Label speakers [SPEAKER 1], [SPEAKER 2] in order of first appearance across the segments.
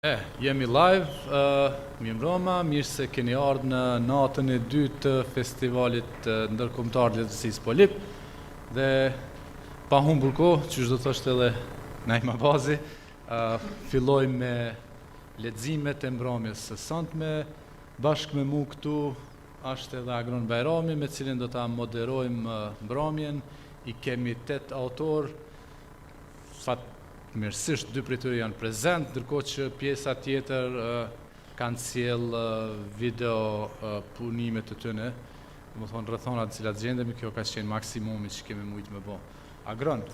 [SPEAKER 1] Jemi live, mirë mbrëma, mirë se keni ardhur në natën e dytë të festivalit ndërkombëtar lehtësisë polip dhe pa humbur kohë, që do thoshte edhe Najma Bazi, fillojmë me leximet e mbrëmjes së sotme. Bashkë me mu këtu është edhe Agron Bajrami, me cilin do ta moderojmë mbrëmjen. I kemi 8 autor, mirësisht 2 prej tyre janë prezent, ndërkohë që pjesa tjetër kanë sjell video punime të tyre, domethënë rrethona të cilat gjendemi, kjo ka qenë maksimumi që kemi mujtë me bë. Agron.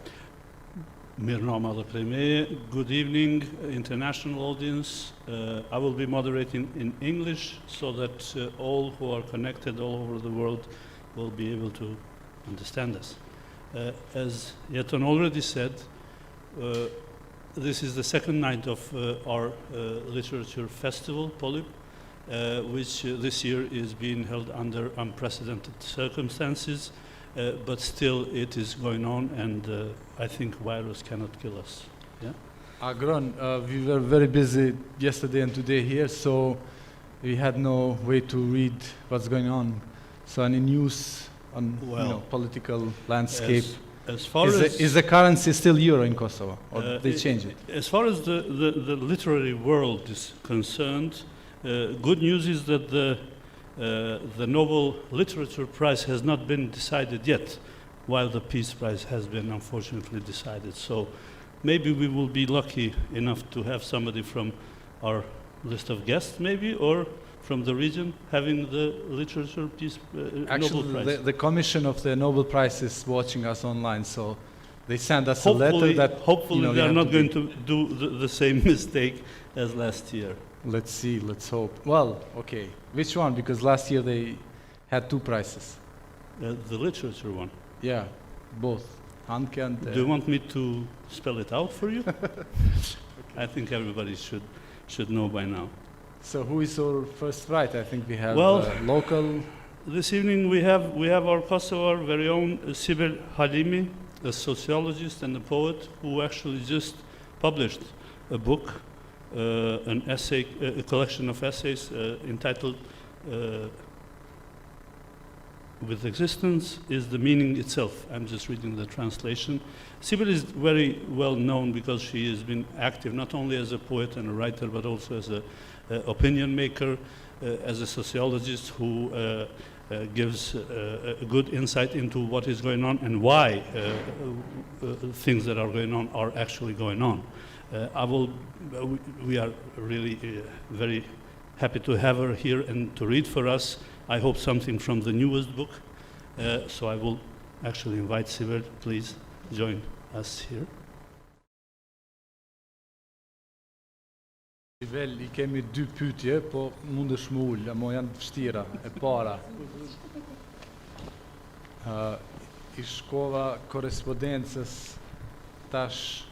[SPEAKER 2] Mirnama dhe prej meje. Good evening, international audience. I will be moderating in English so that all who are connected all over the world will be able to understand us. As Jeton already said, this is the second night of our literature festival, Polip, which this year is being held under unprecedented circumstances, but still it is going on, and I think virus cannot kill us. Yeah?
[SPEAKER 1] Agron, we were very busy yesterday and today here, so we had no way to read what's going on. So any news on political landscape?
[SPEAKER 2] As far as
[SPEAKER 1] is the currency still euro in Kosovo, or they change it?
[SPEAKER 2] As far as the literary world is concerned, good news is that the Nobel Literature Prize has not been decided yet, while the Peace Prize has been unfortunately decided. So maybe we will be lucky enough to have somebody from our list of guests, maybe, or from the region having the Literature Peace Nobel Prize.
[SPEAKER 1] Actually, the commission of the Nobel Prize is watching us online, so they send us a letter that
[SPEAKER 2] hopefully they are not going to do the same mistake as last year.
[SPEAKER 1] Let's see, let's hope. Well, okay. Which one? Because last year they had 2 prizes.
[SPEAKER 2] The literature one.
[SPEAKER 1] Yeah, both. Hanke and...
[SPEAKER 2] Do you want me to spell it out for you? Okay. I think everybody should know by now.
[SPEAKER 1] So who is our first writer? I think we have local...
[SPEAKER 2] This evening we have our Kosovar very own Sibel Halimi, a sociologist and a poet who actually just published a book, an essay, a collection of essays entitled With Existence is the Meaning Itself. I'm just reading the translation. Sibel is very well known because she has been active not only as a poet and a writer, but also as an opinion maker, as a sociologist who gives a good insight into what is going on and why things that are going on are actually going on. We are really very happy to have her here and to read for us, I hope, something from the newest book. So I will actually invite Sibel, please join us here.
[SPEAKER 1] Sibel, I kemi 2 pyetje, po mundesh më ul, ama janë vështira. E para, I shkova korrespondencës tash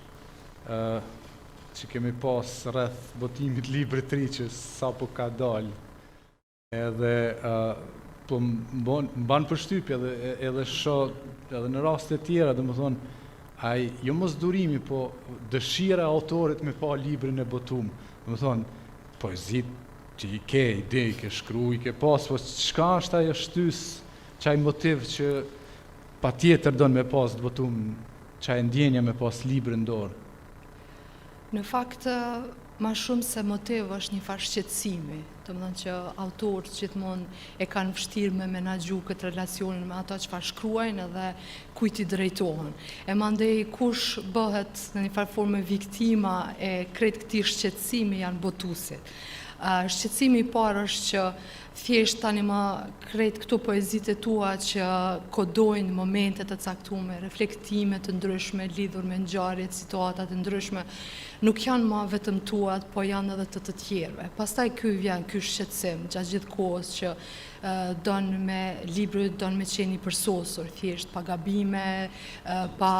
[SPEAKER 1] që kemi pas rreth botimit librit 3 që sapo ka dalë. Edhe po mban përshtypje edhe shoh edhe në raste të tjera, domethënë ai jo mos durimi, po dëshira e autorit me pa librin e botum. Domethënë poezit që I ke ide, I ke shkruaj, I ke pas, po çka është ajo shtys, çaj motiv që patjetër don me pas të botum, çaj ndjenja me pas librin në dorë.
[SPEAKER 3] Në fakt, ma shumë se motiv është një farë shqetësimi, domethënë që autorët gjithmonë e kanë vështirë me menaxhu këtë relacionin me ato çfarë shkruajnë edhe kujt I drejtohen. E mandej kush bëhet në një farë formë viktima e krejt këtij shqetësimi janë botuesit. Shqetësimi I parë është që thjesht tani më krejt këto poezitë tua që kodojnë momente të caktuara, reflektime të ndryshme lidhur me ngjarje, situata të ndryshme, nuk janë më vetëm tuat, po janë edhe të tjerëve. Pastaj ky vjen ky shqetësim gjatë gjithë kohës që don me libri don me qenë I përsosur, thjesht pa gabime, pa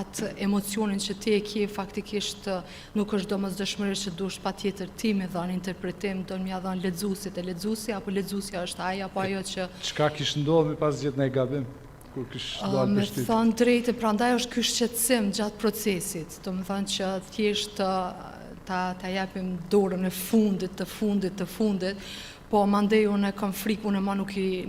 [SPEAKER 3] atë emocionin që ti e ke faktikisht nuk është domosdoshmërisht që dush patjetër ti me dhënë interpretim, don m'ia dhënë lexuesit e lexuesi apo lexuesja është ai apo ajo që
[SPEAKER 1] çka kish ndodhur pas gjithë ndaj gabim? Kur kish dalë
[SPEAKER 3] me thënë drejtë, prandaj është ky shqetësim gjatë procesit, domethënë që thjesht ta japim dorën e fundit, të fundit, po mandej unë kam frikë, unë ma nuk i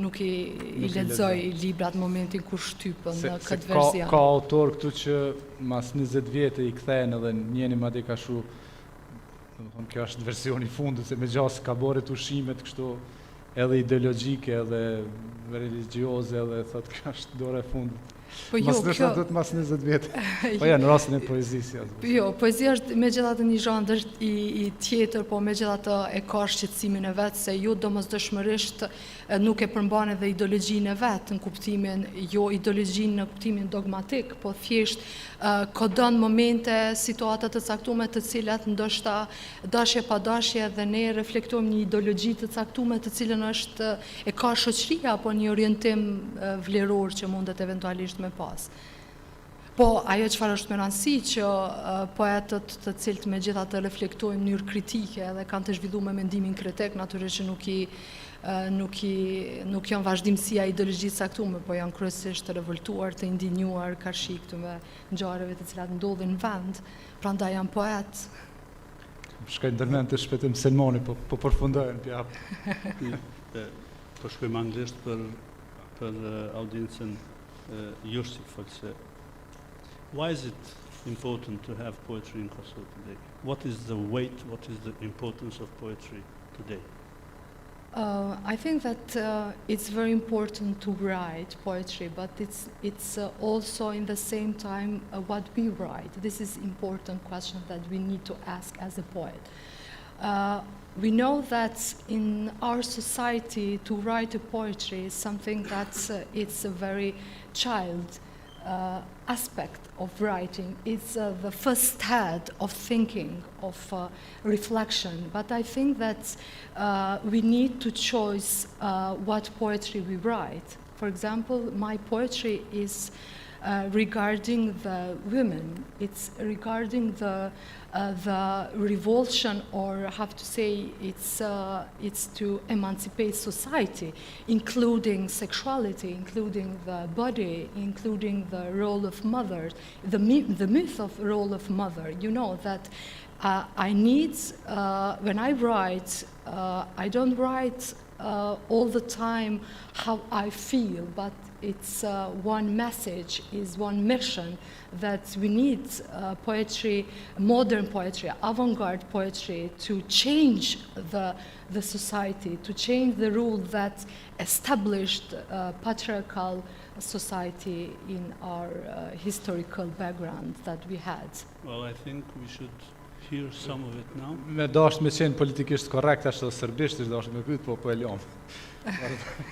[SPEAKER 3] lexoj librat momentin kur shtypën në këtë version.
[SPEAKER 1] Ka autor këtu që mas 20 vjetë i kthejnë edhe njeni madje ka shu, kjo është versioni fundit, se me gjasë ka boret ushimet kështu edhe ideologjike, edhe religjioze, edhe thot kjo është dora e fundit.
[SPEAKER 3] Po jo, kjo...
[SPEAKER 1] mas 20 vjetë. Po ja, në rastin e poezisë.
[SPEAKER 3] Jo, poezia është me gjithatë një zhandër i tjetër, po me gjithatë e ka shqetësimin e vetë, se ju domosdoshmërisht nuk e përmban edhe ideologjinë e vetë, në kuptimin, jo ideologjinë në kuptimin dogmatik, po thjesht kodon momente, situatat të caktume të cilat ndoshta dashje pa dashje dhe ne reflektojmë një ideologji të caktume të cilën është e ka shoqëria apo një orientim vleror që mundet eventualisht me pas. Po, ajo çfarë është me rëndësi që poetët të cilët me gjitha të reflektojnë në mënyrë kritike dhe kanë të zhvilluar me mendimin kritik, natyrisht që nuk janë vazhdimësia ideologjisë caktuar, po janë kryesisht të revoltuar, të indinjuar karshi këtyre ngjarjeve të cilat ndodhin në vend, prandaj janë poet.
[SPEAKER 1] Shkoj ndërmend të shpejtim Selmoni, po përfundojnë pjap.
[SPEAKER 2] Po shkojmë anglisht për audiencën jush si folse. Why is it important to have poetry in Kosovo today? What is the weight, what is the importance of poetry today?
[SPEAKER 3] I think that it's very important to write poetry, but it's also in the same time what we write. This is an important question that we need to ask as a poet. We know that in our society to write a poetry is something that it's a very child aspect of writing. It's the first step of thinking, of reflection. But I think that we need to choose what poetry we write. For example, my poetry is regarding the women. It's regarding the revulsion, or have to say it's to emancipate society, including sexuality, including the body, including the role of mother, the myth of role of mother. You know that I need, when I write, I don't write all the time how I feel, but it's one message, is one mission that we need poetry, modern poetry, avant-garde poetry to change the society, to change the rule that established patriarchal society in our historical background that we had.
[SPEAKER 2] Well, I think we should hear some of it now.
[SPEAKER 1] Me dash me qenë politikisht korrekt, ashtu serbisht dash me pyet, po e lëm.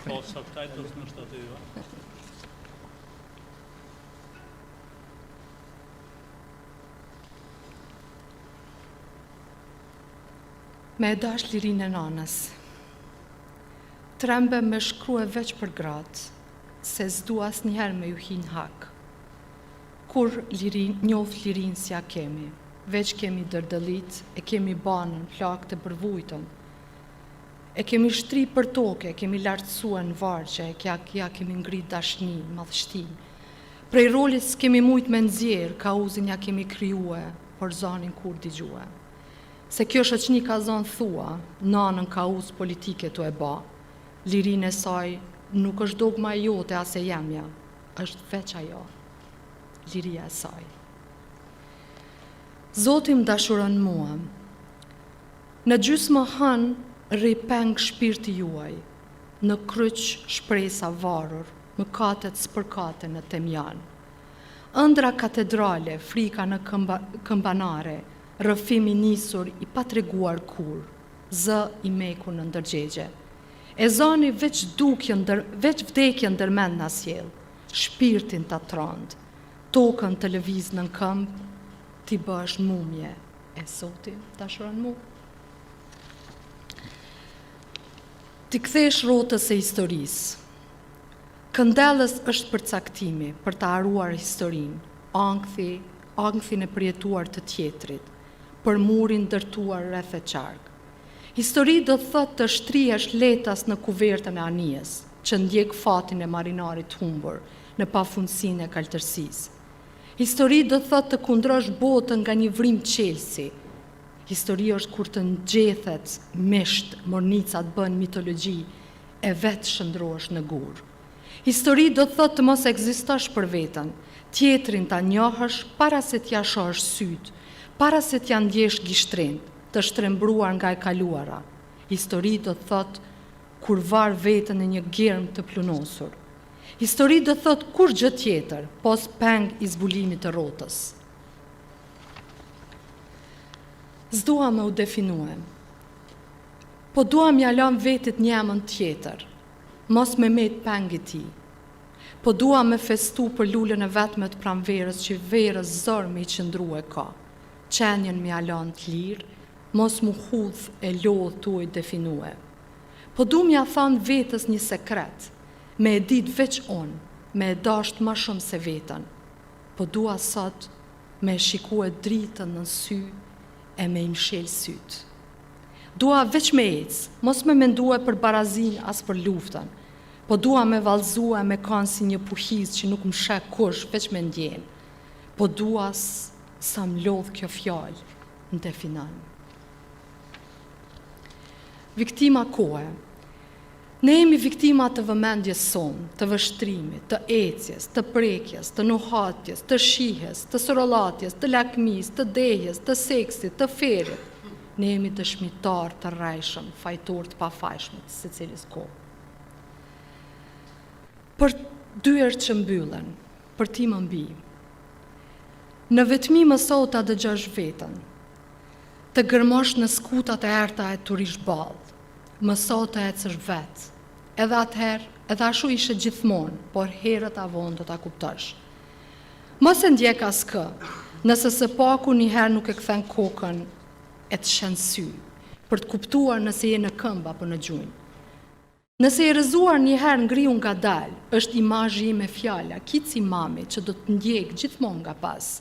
[SPEAKER 2] Po subtitles në shtatë jo.
[SPEAKER 3] Me dash lirinë e nanës. Trembe me shkrue veç për gratë, se s'dua asnjëherë me ju hin hak. Kur njoft lirinë si ja kemi, veç kemi dërdëllit, e kemi banën, plak të përvujtën. E kemi shtri për toke, e kemi lartësua në varqe, ja kemi ngrit dashni, madhështi. Prej rolit s'kemi mujt me nxjerr, ka uzin ja kemi kryue, por zanin kur digjue. Se kjo shoqni ka zonë thua, nanën ka uz politike të e ba. Lirinë e saj nuk është dogma e jote as e jemja, është veç ajo, liria e saj. Zoti më dashuron mua, në gjysmë hën ripeng shpirti juaj, në kryq shpresa varur, mëkatet s'përkate në temjan. Ëndra katedrale, frika në këmbanare, rëfimi nisur i patreguar kur, zë i meku në ndërgjegje. E zoni veç vdekje ndërmend në asjel, shpirtin të trond, tokën të lëviz në këmb, ti bësh mumje e Zoti dashuron mu. Ti kthesh rrotës e historisë. Këndellës është përcaktimi për të haruar historinë, ankthin e përjetuar të tjetrit, për murin ndërtuar rreth e qark. Histori do thot të shtrihesh letas në kuvertën e anijes, që ndjek fatin e marinarit humbur në pafundësinë e kaltërsisë. Histori do thot të kundrosh botën nga një vrim qelsi. Histori është kur të ngjethet misht, mornicat bën mitologji e vetë shndrohesh në gur. Histori do të thotë të mos ekzistosh për veten, tjetrin ta njohësh para se t'ja shohësh syt, para se t'ja ndjesh gishtrin, të shtrembruar nga e kaluara. Histori do të thotë kur var veten në një gjerm të plunosur. Histori do të thotë kur gjë tjetër, pos peng i zbulimit të rrotës. S'dua me u definue, po dua m'ja lëm vetit një emën tjetër, mos me met pengi ti. Po dua me festu për lullën e vetme të pranverës që verës zor me i qëndru e ka. Qenjen m'ja lën të lirë, mos mu hudh e lodh tuaj definue. Po du m'ja thonë vetës një sekret, me e dit veç unë, me e dasht ma shumë se vetën. Po dua sot me e shikue dritën në sy e me im shel syt. Dua veç me ecë, mos me mendue për barazin as për luftën, po dua me valzue me kanë si një puhiz që nuk më shek kush veç me ndjen, po dua sa më lodh kjo fjallë në definan. Viktima kohe. Ne jemi viktima të vëmendjes sonë, të vështrimit, të ecjes, të prekjes, të nuhatjes, të shihes, të sorolatjes, të lakmis, të dehjes, të seksit, të ferit. Ne jemi dëshmitar të rrejshëm, fajtor të pafajshmit, se cilis kohë. Për dyert që mbyllen, për ti më mbi. Në vetmi mëso ta dëgjosh veten, të gërmosh në skutat e erta e turish ballë, mëso të ecësh vetë. Edhe atëherë, edhe ashu ishe gjithmonë, por herët avon do ta kuptosh. Mos e ndjek askë, nëse së paku njëherë nuk e kthen kokën e të shen sy, për të kuptuar nëse je në këmbë apo në gjunjë. Nëse e rëzuar njëherë ngriu nga dalë, është imazhi im me fjala, kici mami që do të ndjek gjithmonë nga pas.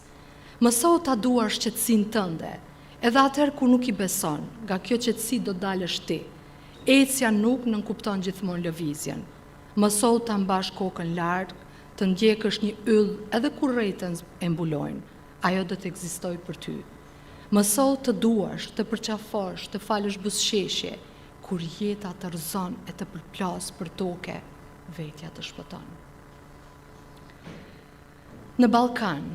[SPEAKER 3] Mëso ta duar shqetësinë tënde, edhe atëherë kur nuk i beson, nga kjo qetësi do dalësh ti. Ecja nuk nënkupton gjithmonë lëvizjen. Mëso ta mbash kokën larg, të ndjekësh një yll edhe kur rretën e mbulojnë. Ajo do të ekzistojë për ty. Mëso të duash, të përqafosh, të falësh buzëqeshje, kur jeta të rëzon e të përplas për toke, vetja të shpëton. Në Ballkan,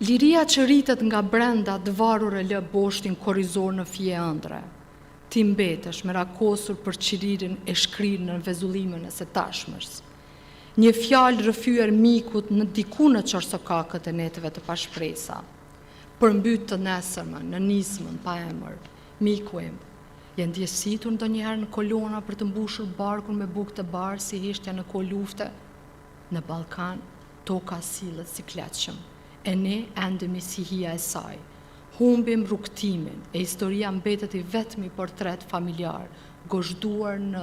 [SPEAKER 3] liria që rritet nga brenda dëvarur e lë boshtin korrizor në fije ëndre. Ti mbetesh me rakosur për qiririn e shkrirë në vezullimën e së tashmës. Një fjalë rrëfyer mikut në diku në qorsokakët e netëve të pashpresa. Përmbyt të nesërmën, në nismën, pa emër, miku im, je ndjesitur ndonjëherë në kolona për të mbushur barkun me bukë të barë si hishtja në kohë lufte? Në Ballkan, toka sillet si kleqëm, e ne endemi si hija e saj. Humbim rrugtimin, e historia mbetet i vetmi portret familjar, gozhduar në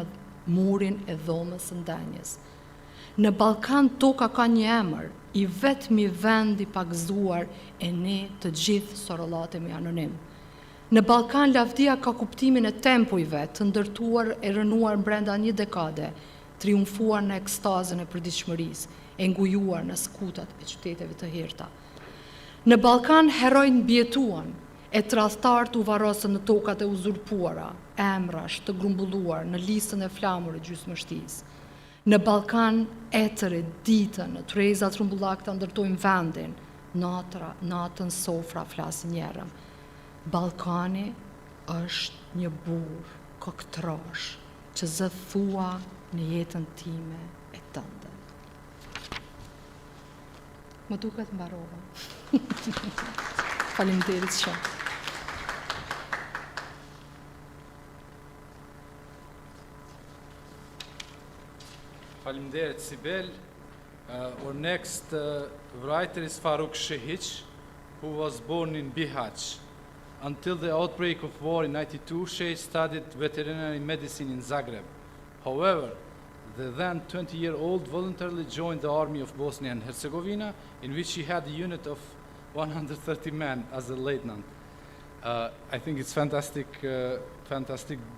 [SPEAKER 3] murin e dhomës së ndenjes. Në Ballkan toka ka një emër, i vetmi vend i pagëzuar, e ne të gjithë sorollatemi anonim. Në Ballkan lavdia ka kuptimin e tempujve, të ndërtuar e rënuar brenda një dekade, triumfuar në ekstazën e përditshmërisë, e ngujuar në skutat e qyteteve të hirta. Në Ballkan herojnë bjetuan, e tradhtarët u varrosën në tokat e uzurpuara, emrash të grumbulluar në listën e flamur e gjysmështisë. Në Ballkan etërit, ditën, në trezat rumbullak të ndërtojnë vendin, natën sofra flasin njerëm. Ballkani është një burr koktrosh që zë thua në jetën time e tënde. Më duket mbarova. Faleminderit shumë.
[SPEAKER 1] Faleminderit Sibel. Our next writer is Faruk Šehić, who was born in Bihać. Until the outbreak of war in 92, Šehić studied veterinary medicine in Zagreb. However, the then 20-year-old voluntarily joined the army of Bosnia and Herzegovina, in which he had a unit of 130 men as a lieutenant. I think it's fantastic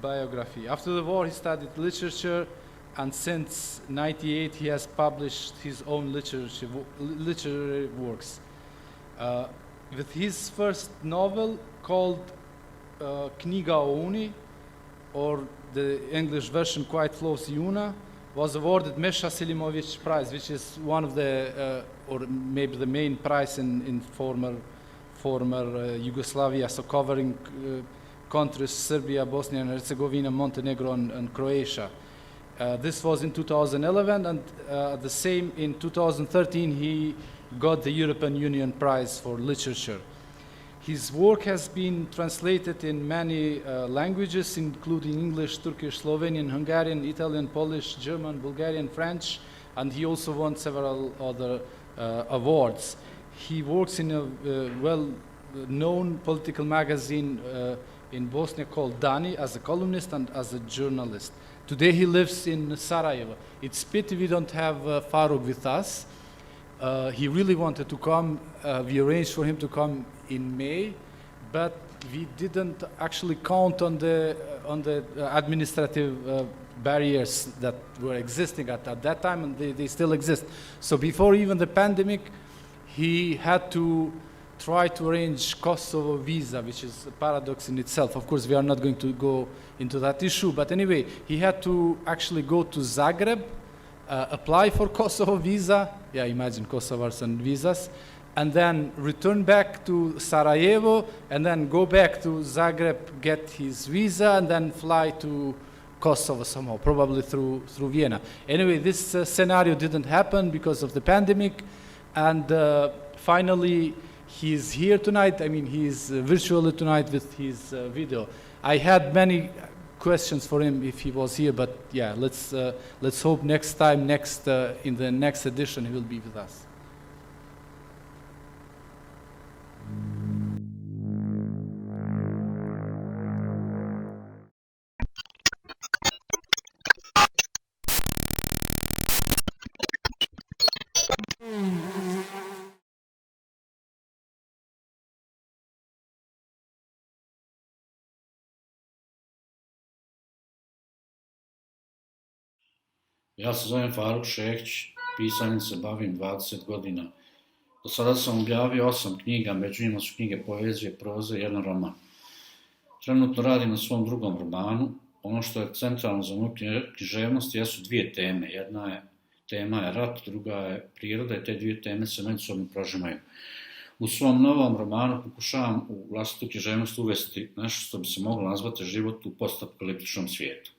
[SPEAKER 1] biography. After the war, he studied literature, and since 1998, he has published his own literary works. with his first novel called Knjiga o Uni, or the English version quite close, Juna, was awarded Meša Selimović Prize, which is one of the, or maybe the main prize in former Yugoslavia, so covering countries Serbia, Bosnia and Herzegovina, Montenegro, and Croatia. This was in 2011, and the same in 2013 he got the European Union Prize for Literature. His work has been translated in many languages, including English, Turkish, Slovenian, Hungarian, Italian, Polish, German, Bulgarian, French, and he also won several other awards. He works in a well-known political magazine in Bosnia called Dani as a columnist and as a journalist. Today he lives in Sarajevo. It's pity we don't have Faruk with us. He really wanted to come. We arranged for him to come in May, but we didn't actually count on the administrative barriers that were existing at that time, and they still exist. So before even the pandemic, he had to try to arrange Kosovo visa, which is a paradox in itself. Of course, we are not going to go into that issue, but anyway, he had to actually go to Zagreb, apply for Kosovo visa, yeah, imagine Kosovars and visas, and then return back to Sarajevo, and then go back to Zagreb, get his visa, and then fly to Kosovo somehow, probably through Vienna. Anyway, this scenario didn't happen because of the pandemic, and finally, he's here tonight. I mean, he's virtually tonight with his video. I had many questions for him if he was here, but yeah, let's hope next time, in the next edition, he will be with us.
[SPEAKER 4] Ja se zovem Faruk Šehić, pisanjem se bavim 20 godina. Do sada sam objavio 8 knjiga, među njima su knjige poezije, proze i jedan roman. Trenutno radim na svom drugom romanu. Ono što je centralno za moju književnost jesu dvije teme. Tema je rat, druga je priroda i te dvije teme se međusobno prožimaju. U svom novom romanu pokušavam u vlastitu književnost uvesti nešto što bi se moglo nazvati život u postapokaliptičnom svijetu.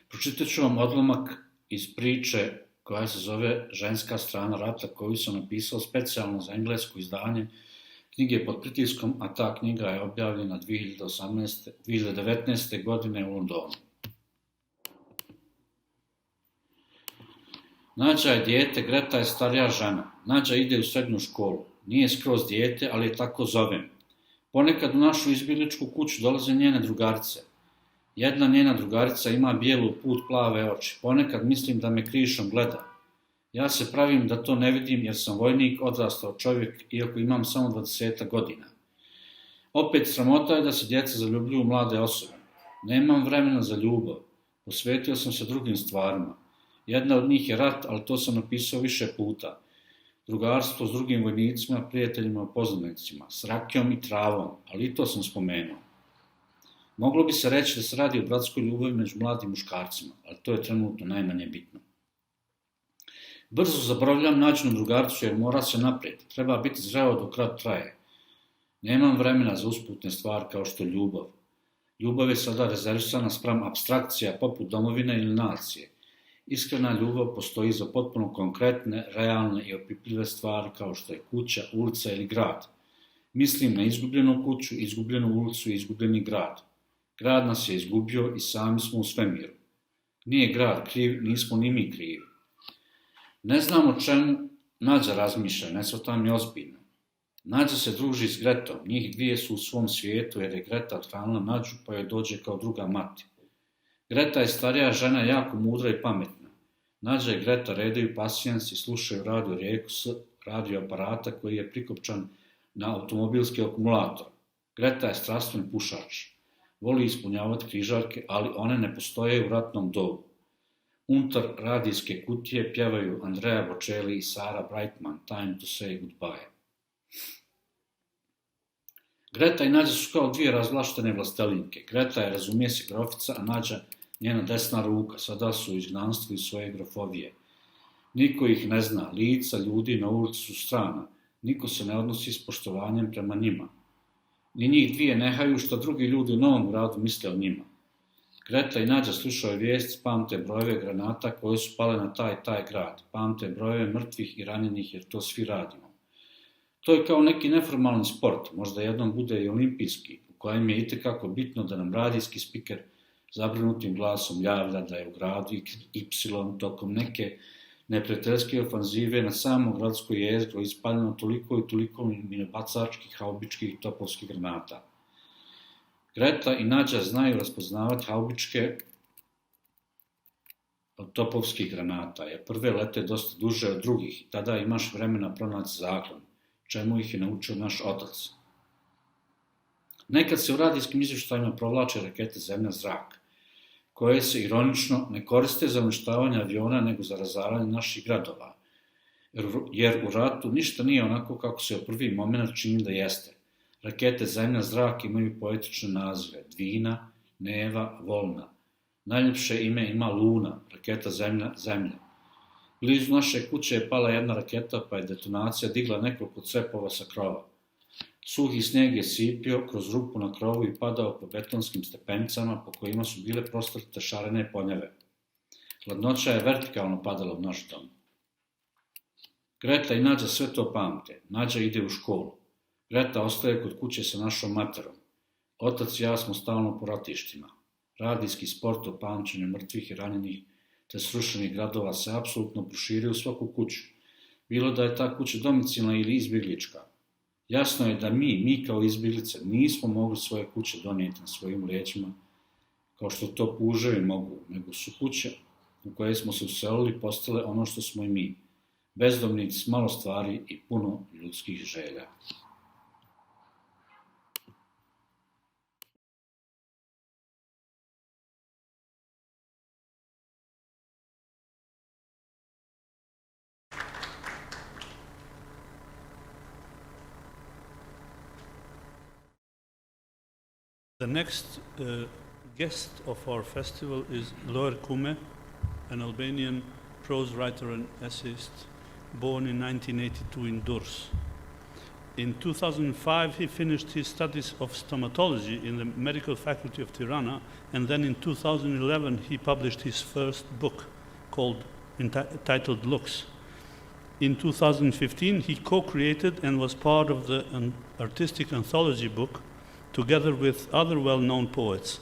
[SPEAKER 4] Pročitat ću vam odlomak iz priče koja se zove Ženska strana rata, koju sam napisao specijalno za englesko izdanje knjige Pod pritiskom, a ta knjiga je objavljena 2019. godine u Londonu. Nađa je dijete, Greta je starija žena. Nađa ide u srednju školu. Nije skroz dijete, ali je tako zovem. Ponekad u našu izbjegličku kuću dolaze njene drugarice. Jedna njena drugarica ima bijelu put plave oči. Ponekad mislim da me krišom gleda. Ja se pravim da to ne vidim jer sam vojnik, odrastao čovjek, iako imam samo 20 godina. Opet sramota je da se djeca zaljubljuju u mlade osobe. Nemam vremena za ljubav. Posvetio sam se drugim stvarima. Jedna od njih je rat, ali to sam napisao više puta. Drugarstvo s drugim vojnicima, prijateljima, poznanicima, s rakijom i travom, ali i to sam spomenuo. Moglo bi se reći da se radi o bratskoj ljubavi među mladim muškarcima, ali to je trenutno najmanje bitno. Brzo zaboravljam nađenu drugarcu jer mora se naprijed, treba biti zreo dok rat traje. Nemam vremena za usputne stvari kao što je ljubav. Ljubav je sada rezervisana spram apstrakcija poput domovine ili nacije. Iskrena ljubav postoji za potpuno konkretne, realne i opipljive stvari kao što je kuća, ulica ili grad. Mislim na izgubljenu kuću, izgubljenu ulicu i izgubljeni grad. Grad nas je izgubio i sami smo u svemiru. Nije grad kriv, nismo ni mi krivi. Ne znam o čemu Nađa razmišlja, ne shvatam je ozbiljno. Nađa se druži s Gretom, njih dvije su u svom svijetu jer je Greta othranila Nađu pa joj dođe kao druga mati. Greta je starija žena, jako mudra i pametna. Nađa i Greta redaju pasijans i slušaju radio rijeku s radioaparata koji je prikopčan na automobilski akumulator. Greta je strastven pušač. Voli ispunjavati križarke, ali one ne postoje u ratnom dobu. Unutar radijske kutije pjevaju Andrea Bocelli i Sarah Brightman, Time to say goodbye. Greta i Nađa su kao dvije razvlaštene vlastelinke. Greta je, razumije se, grofica, a Nađa njena desna ruka. Sada su u izgnanstvu iz svoje grofovije. Niko ih ne zna, lica ljudi na ulici su strana. Niko se ne odnosi s poštovanjem prema njima. Ni njih dvije ne haju što drugi ljudi u novom gradu misle o njima. Greta i Nađa slušaju vijest, pamte brojeve granata koje su pale na taj grad. Pamte brojeve mrtvih i ranjenih jer to svi radimo. To je kao neki neformalni sport, možda jednom bude i olimpijski, u kojem je itekako bitno da nam radijski spiker zabrinutim glasom javlja da je u gradu Y tokom neke neprijateljske ofanzive na samo gradsko jezgro ispaljeno toliko i toliko minobacačkih, haubičkih i topovskih granata. Greta i Nađa znaju raspoznavati haubičke od topovskih granata, jer prve lete dosta duže od drugih i tada imaš vremena pronaći zaklon, čemu ih je naučio naš otac. Nekad se u radijskim izvještajima provlače rakete zemlja-zrak, koje se ironično ne koriste za uništavanje aviona nego za razaranje naših gradova, jer u ratu ništa nije onako kako se u prvi moment čini da jeste. Rakete zemlja-zrak imaju poetične nazive Dvina, Neva, Volna. Najljepše ime ima Luna, raketa zemlja. Blizu naše kuće je pala jedna raketa pa je detonacija digla nekoliko cepova sa krova. Suhi snijeg je sipio kroz rupu na krovu i padao po betonskim stepenicama po kojima su bile prostrte šarene ponjeve. Hladnoća je vertikalno padala u naš dom. Greta i Nađa sve to pamte. Nađa ide u školu. Greta ostaje kod kuće sa našom materom. Otac i ja smo stalno po ratištima. Radijski sport o pamćenju mrtvih i ranjenih te srušenih gradova se apsolutno proširio u svaku kuću. Bilo da je ta kuća domicilna ili izbjeglička. Jasno je da mi kao izbjeglice, nismo mogli svoje kuće donijeti na svojim leđima, kao što to puževi mogu, nego su kuće u koje smo se uselili postale ono što smo i mi, bezdomnici s malo stvari i puno ljudskih želja.
[SPEAKER 2] The next guest of our festival is Loer Kume, an Albanian prose writer and essayist born in 1982 in Durrës. In 2005, he finished his studies of stomatology in the Medical Faculty of Tirana, and then in 2011, he published his first book called Untitled Lux. In 2015, he co-created and was part of the artistic anthology book together with other well-known poets,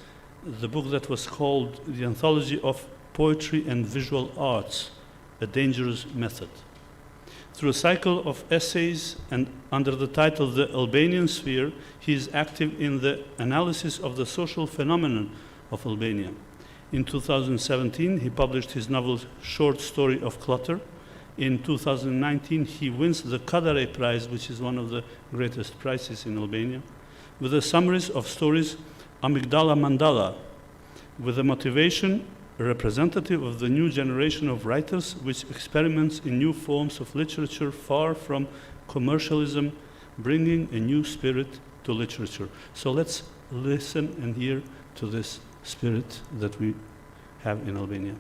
[SPEAKER 2] the book that was called The Anthology of Poetry and Visual Arts, A Dangerous Method. Through a cycle of essays and under the title The Albanian Sphere, he is active in the analysis of the social phenomenon of Albania. In 2017, he published his novel short story of clutter. In 2019, he wins the Kadriu Prize, which is one of the greatest prizes in Albania, with the summaries of stories Amygdala Mandala, with a motivation representative of the new generation of writers which experiments in new forms of literature far from commercialism, bringing a new spirit to literature. So let's listen and hear to this spirit that we have in Albania.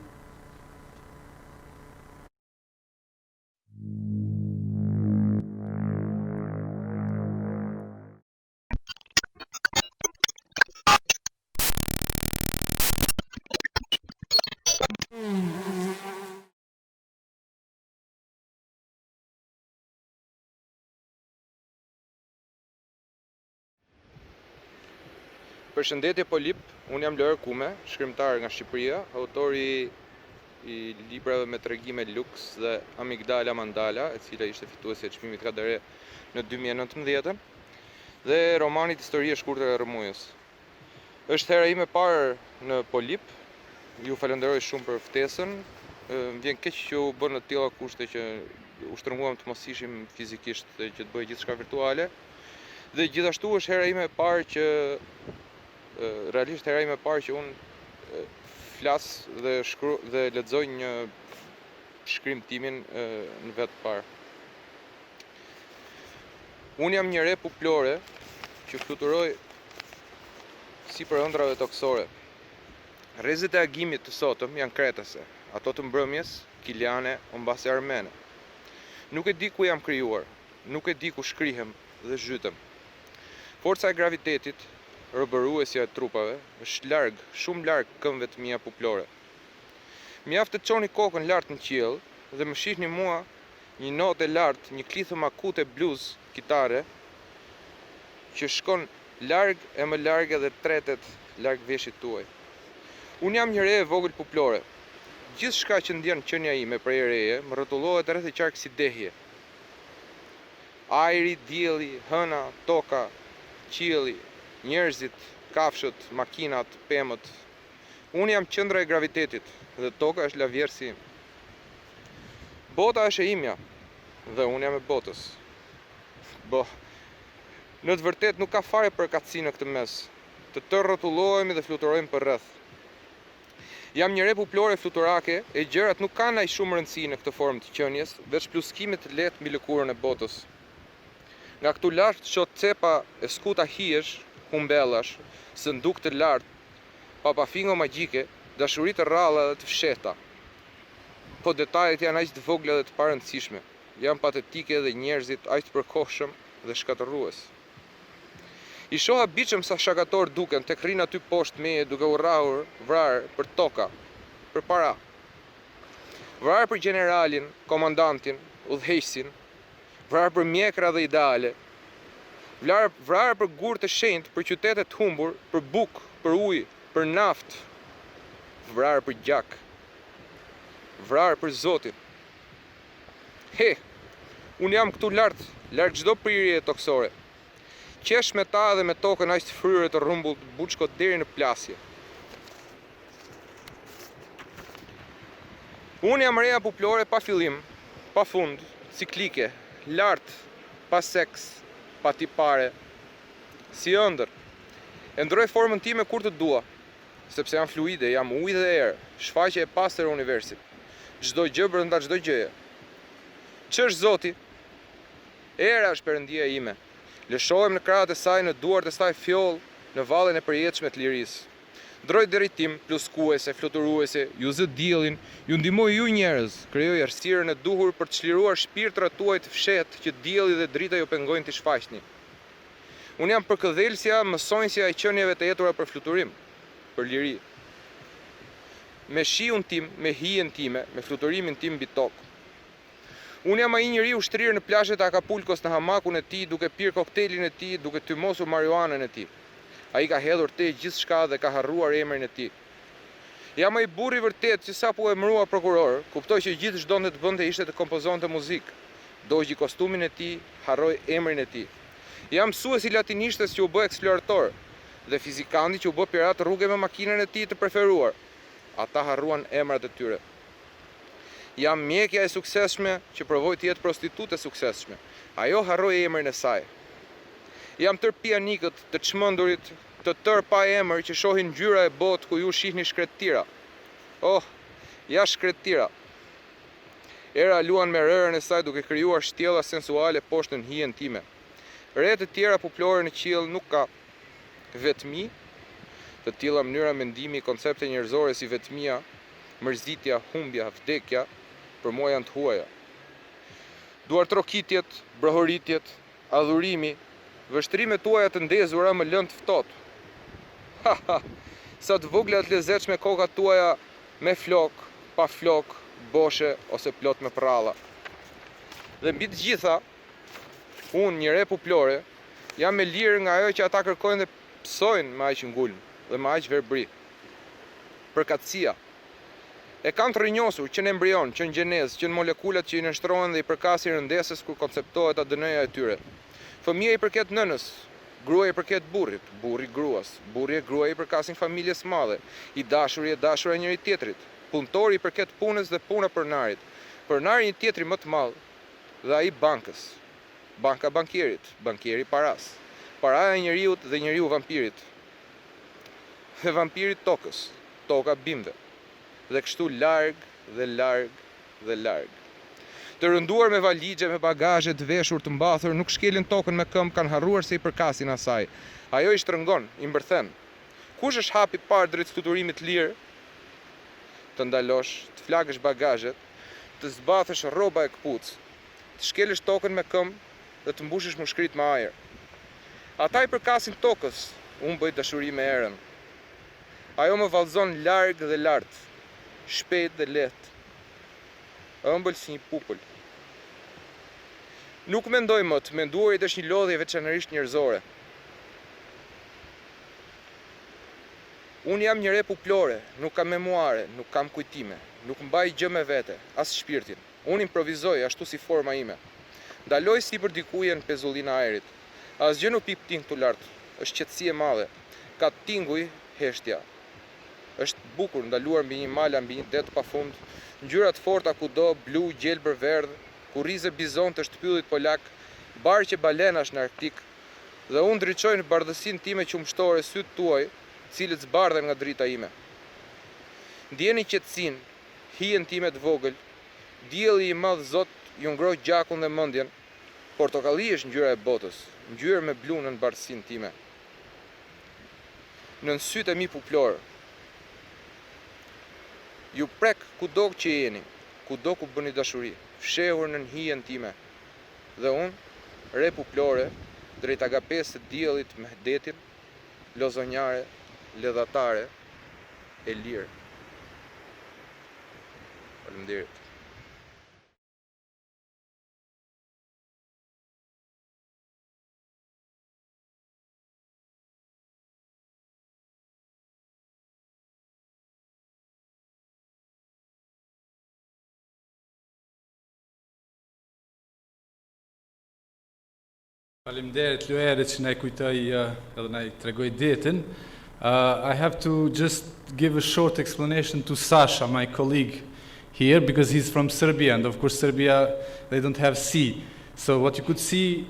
[SPEAKER 5] Përshëndetje polip, unë jam Loer Kume, shkrimtar nga Shqipëria, autori i librave me tregime luks dhe Amygdala Mandala, e cila ishte fituesja e çmimit Kadriu në 2019, dhe romanit Historia e shkurtër e Rrëmujës. Është hera ime parë në polip, ju falenderoj shumë për ftesën, më vjen keq që u bën në të tilla kushte që u shtrënguam të mos ishim fizikisht dhe që të bëj gjithçka virtuale. Dhe gjithashtu është hera ime e parë që realisht hera ime e parë që unë flas dhe lexoj një shkrim timin në vetë parë. Unë jam një re puplore që fluturoj si për ëndrave toksore. Rrezet e agimit të sotëm janë kretase, ato të mbrëmjes, kiliane o mbasi armene. Nuk e di ku jam krijuar, nuk e di ku shkrihem dhe zhytem. Forca e gravitetit, rrobëruesja e trupave, është larg, shumë larg këmbëve të mia puplore. Mjaft të çoni kokën lart në qiell dhe më shihni mua një notë lart, një klithëm akute bluz, kitare, që shkon larg e më larg edhe tretet larg veshit tuaj. Unë jam një re e vogël puplore. Gjithçka që ndjen qenia ime prej reje më rrotullohet rreth e qark si dehje. Ajri, dielli, hëna, toka, qielli, njerëzit, kafshët, makinat, pemët. Unë jam qendra e gravitetit dhe toka është lavjersi im. Bota është e imja dhe unë jam e botës. Në të vërtet nuk ka fare përkatësi në këtë mes. Të tërë rrotullohemi dhe fluturojmë për rreth. Jam një re puplore fluturake e gjërat nuk kanë aq shumë rëndësi në këtë formë të qenies, veç pluskimit të lehtë mbi lëkurën e botës. Nga këtu lart shoh cepa e skuta hijesh, humbellash, sënduk të lartë, papafingo magjike, dashuri të rralla dhe të fshehta. Po detajet janë aq të vogla dhe të parëndësishme. Janë patetike dhe njerëzit aq të përkohshëm dhe shkatërrues. I shoha biçëm sa shakator duken tek rrin aty poshtë meje duke u rrahur vrarë për toka, për para. Vrarë për generalin, komandantin, udhëheqësin, vrarë për mjekra dhe ideale, vrarë për gurë të shenjtë, për qytete të humbur, për bukë, për ujë, për naftë, vrarë për gjak, vrarë për Zotin. Unë jam këtu lart çdo prirje toksore. Qesh me ta dhe me tokën aq të fryrë të rrumbull të buçkot deri në plasje. Unë jam reja puplore pa fillim, pa fund, ciklike, lart, pa seks, pa tipare, si ëndër. E ndroj formën time kur të dua, sepse jam fluide, jam ujë dhe erë, shfaqje e pastër e universit. Çdo gjë brenda çdo gjëje. Ç'është Zoti? Era është perëndia ime. Lëshohem në krahët e saj, në duart e saj fjoll, në vallën e përjetshme të lirisë. Ndroj drejtim, pluskuese, fluturuese, ju zë diellin, ju ndihmoj ju njerëz, krijoj errësirën e duhur për të çliruar shpirtrat tuaj të fshehtë që dielli dhe drita ju pengojnë të shfaqni. Unë jam përkëdhelësja, mësonjësja e qenieve të jetura për fluturim, për liri. Me shiun tim, me hijen time, me fluturimin tim mbi tokë. Unë jam ai njeriu ushtrirë në plazhet e Akapulkos në hamakun e tij, duke pirë koktelin e tij, duke tymosur marijuanën e tij. Ai ka hedhur te gjithçka dhe ka harruar emrin e tij. Jam ai burri vërtet që sapo e emërua prokuror, kuptoi që gjithë ç'donte të bënte ishte të kompozonte muzikë. Dogji kostumin e tij, harroi emrin e tij. Jam mësuesi latinishtes që u bë eksplorator dhe fizikanti që u bë pirat rrugë me makinën e tij të preferuar. Ata harruan emrat e tyre. Jam mjekja e suksesshme që provoi të jetë prostitute e suksesshme. Ajo harroi emrin e saj. Jam tër pianikët, të çmendurit, të tër pa emër që shohin ngjyra e botë ku ju shihni shkrettira. Ja shkrettira. Era luan me rërën e saj duke krijuar shtjella sensuale poshtë në hijen time. Re të tjera puplore në qiell nuk ka. Vetmi, të tilla mënyra mendimi, koncepte njerëzore si vetmia, mërzitja, humbja, vdekja, për mua janë të huaja. Duartrokitjet, brohoritjet, adhurimi, vështrimet tuaja të ndezura më lënë të ftohtë. Sa të vogla të lezetshme kokat tuaja me flok, pa flok, boshe ose plot me prralla. Dhe mbi të gjitha, unë, një re puplore, jam me lirë nga ajo që ata kërkojnë dhe psojnë me aq ngulm dhe me aq verbri. Përkatësia. E kanë të rinjosur që në embrion, që në gjenezë, që në molekulat që i nështrohen dhe i përkasin rëndesës kur konceptohet ADN-ja e tyre. Fëmia i përket nënës, grua i përket burrit, burri gruas, burri e grua i përkasin familjes madhe, i dashuri e dashura njëri tjetrit, punëtori i përket punës dhe puna pronarit, pronari një tjetri më të madh dhe ai bankës, banka bankierit, bankieri paras, paraja njeriut dhe njeriu vampirit, dhe vampirit tokës, toka bimve. Dhe kështu larg dhe larg dhe larg. Të rënduar me valigje, me bagazhe të veshur të mbathur, nuk shkelin tokën me këmbë, kanë harruar se i përkasin asaj. Ajo i shtrëngon, i mbërthen. Kush është hapi parë drejt fluturimit lirë? Të ndalosh, të flagësh bagazhet, të zbathësh rroba e këpucë, të shkelësh tokën me këmbë dhe të mbushësh mushkrit me ajër. Ata i përkasin tokës, unë bëj dashuri me erën. Ajo më vallëzon larg dhe lart, shpejt dhe lehtë, ëmbël si një pupull. Nuk mendoj më, të menduarit është një lodhje veçanërisht njerëzore. Unë jam një re puplore, nuk kam memuare, nuk kam kujtime, nuk mbaj gjë me vete, as shpirtin. Unë improvizoj ashtu si forma ime. Ndaloj si për dikuje në pezullin e ajrit. Asgjë nuk pip ting këtu lart, është qetësi e madhe. Ka tinguj, heshtja. Është bukur ndaluar mbi një mala, mbi një det pafund, ngjyrat forta kudo, blu, gjelbër, verdh, kurrize bizonte të shtypyllit polak, barqe balenash në Arktik, dhe unë ndriçoj në bardhësinë time qumshtore sytë tuaj, cilët zbardhen nga drita ime. Ndjeni qetësinë, hijen time të vogël, dielli i madh Zot ju ngroh gjakun dhe mendjen. Portokalli është ngjyra e botës, ngjyrë me blu në bardhësinë time. Nën sytë e mi puplor. Ju prek kudo që jeni, kudo ku bëni dashuri, fshehur në hijen time. Dhe unë, re puplore, drejt agapes të diellit me detin, lozonjare, ledhatare, e lirë. Faleminderit.
[SPEAKER 1] Faleminderit Loerit që na i kujtoi edhe na i tregoi ditën. I have to just give a short explanation to Sasha, my colleague here, because he's from Serbia, and of course Serbia, they don't have sea. So what you could see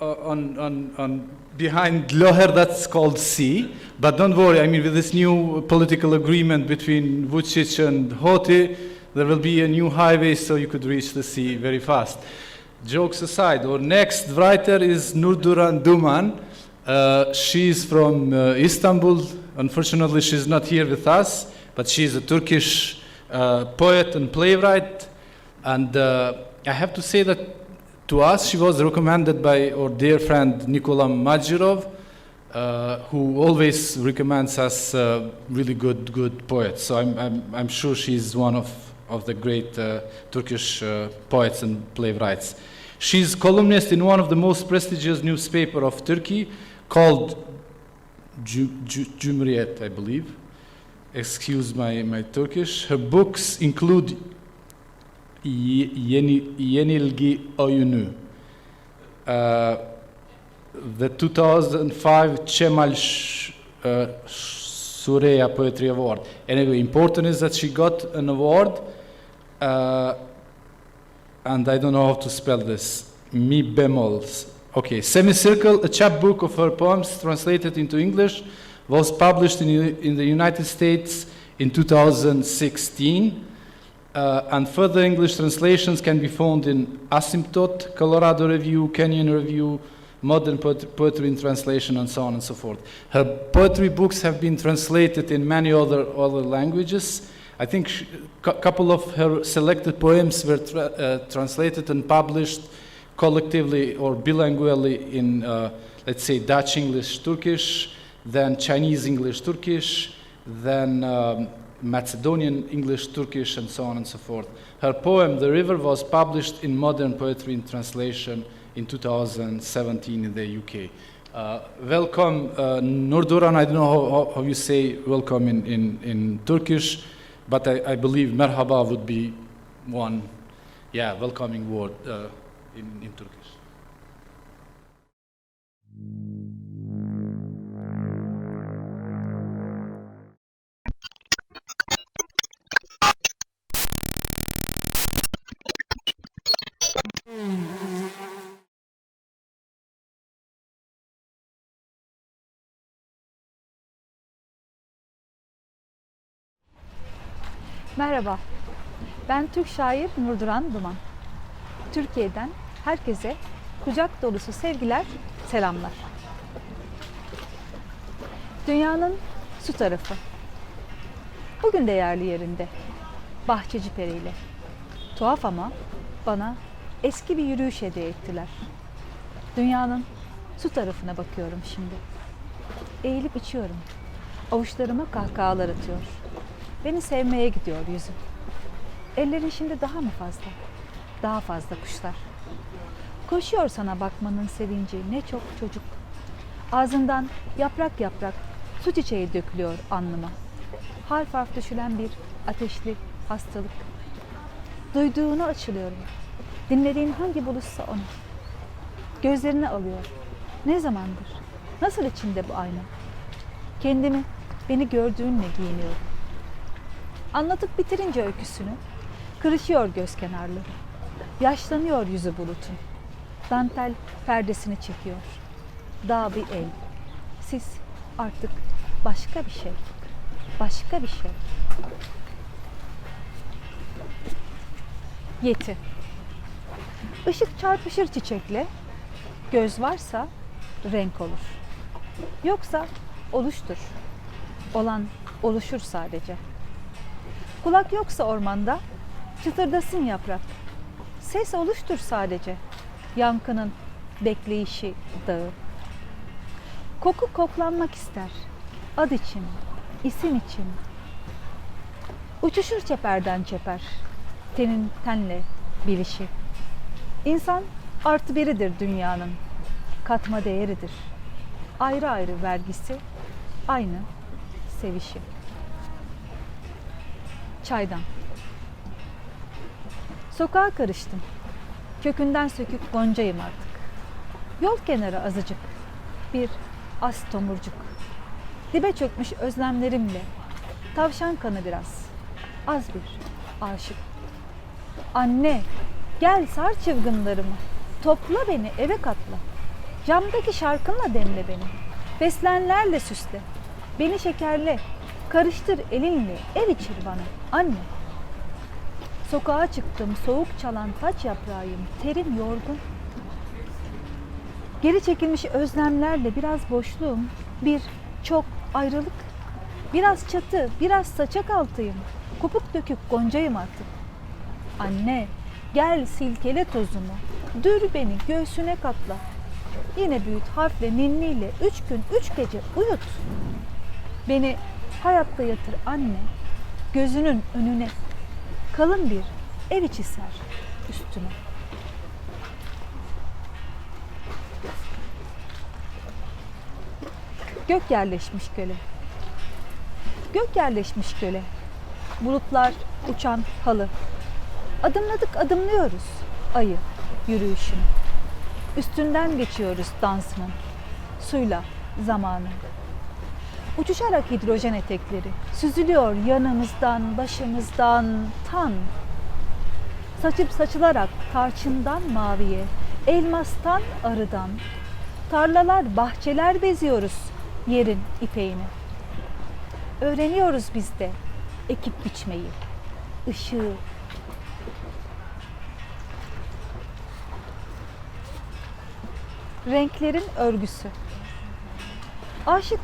[SPEAKER 1] on behind Loer, that's called sea. But don't worry, I mean, with this new political agreement between Vučić and Hoti, there will be a new highway, so you could reach the sea very fast. Jokes aside, our next writer is Nurduran Duman. She's from Istanbul. Unfortunately, she's not here with us, but she's a Turkish poet and playwright. And I have to say that to us, she was recommended by our dear friend Nikola Majirov, who always recommends us really good poets. So I'm sure she's one of the great Turkish poets and playwrights. She's columnist in one of the most prestigious newspapers of Turkey, called Cumhuriyet, I believe. Excuse my Turkish. Her books include Yenilgi Oyunu, the 2005 Cemal Sureya Poetry Award. Anyway, important is that she got an award, and I don't know how to spell this. Mi bemols. Okay, Semicircle, a chapbook of her poems translated into English, was published in the United States in 2016. And further English translations can be found in Asymptote, Colorado Review, Kenyon Review, Modern Poetry in Translation, and so on and so forth. Her poetry books have been translated in many other languages. I think a couple of her selected poems were translated and published collectively or bilingually in, let's say, Dutch English Turkish, then Chinese English Turkish, then Macedonian English Turkish, and so on and so forth. Her poem, The River, was published in Modern Poetry in Translation in 2017 in the UK. Welcome, Nurduran. I don't know how you say welcome in Turkish, but I believe merhaba would be one, welcoming word in Turkish.
[SPEAKER 6] Merhaba, ben Türk şair Nurduran Duman. Türkiye'den herkese kucak dolusu sevgiler, selamlar. Dünyanın su tarafı. Bugün de yerli yerinde. Bahçeci Peri'yle. Tuhaf ama bana eski bir yürüyüş hediye ettiler. Dünyanın su tarafına bakıyorum şimdi. Eğilip içiyorum. Avuçlarıma kahkahalar atıyor. Beni sevmeye gidiyor yüzüm. Ellerin şimdi daha mı fazla? Daha fazla kuşlar. Koşuyor sana bakmanın sevinci, ne çok çocuk. Ağzından yaprak yaprak su çiçeği dökülüyor alnıma. Harf harf düşülen bir ateşli hastalık. Duyduğunu açılıyorum. Dinlediğin hangi buluşsa onu. Gözlerini alıyor. Ne zamandır? Nasıl içinde bu ayna? Kendimi beni gördüğünle giyiniyorum. Anlatıp bitirince öyküsünü kırışıyor göz kenarları. Yaşlanıyor yüzü bulutun. Dantel perdesini çekiyor. Dağ bir el. Sis artık başka bir şey. Başka bir şey. Yeti. Işık çarpışır çiçekle. Göz varsa renk olur. Yoksa oluştur. Olan oluşur sadece. Kulak yoksa ormanda çıtırdasın yaprak. Ses oluştur sadece. Yankının bekleyişi dağı. Koku koklanmak ister. Ad için, isim için. Uçuşur çeperden çeper. Tenin tenle bilişi. İnsan artı biridir dünyanın. Katma değeridir. Ayrı ayrı vergisi, aynı sevişi. Çaydan. Sokağa karıştım. Kökünden sökük goncayım artık. Yol kenarı azıcık. Bir az tomurcuk. Dibe çökmüş özlemlerimle. Tavşan kanı biraz. Az bir aşık. Anne, gel sar çılgınlarımı. Topla beni, eve katla. Camdaki şarkınla demle beni. Feslenlerle süsle. Beni şekerle. Karıştır elinle. Ev içir bana. Anne. Sokağa çıktım. Soğuk çalan taç yaprağıyım. Terim yorgun. Geri çekilmiş özlemlerle biraz boşluğum. Bir çok ayrılık. Biraz çatı, biraz saçak altıyım. Kopuk dökük goncayım artık. Anne, gel silkele tozumu. Dür beni göğsüne katla. Yine büyüt harfle ninniyle 3 gün 3 gece uyut. Beni hayatta yatır anne. Gözünün önüne. Kalın bir ev içi ser üstüne. Gök yerleşmiş göle. Gök yerleşmiş göle. Bulutlar uçan halı. Adımladık adımlıyoruz ayı yürüyüşünü. Üstünden geçiyoruz dansının. Suyla zamanı. Uçuşarak hidrojen etekleri. Süzülüyor yanımızdan, başımızdan tan. Saçıp saçılarak tarçından maviye, elmastan arıdan. Tarlalar, bahçeler beziyoruz yerin ipeğini. Öğreniyoruz biz de ekip biçmeyi, ışığı. Renklerin örgüsü. Aşık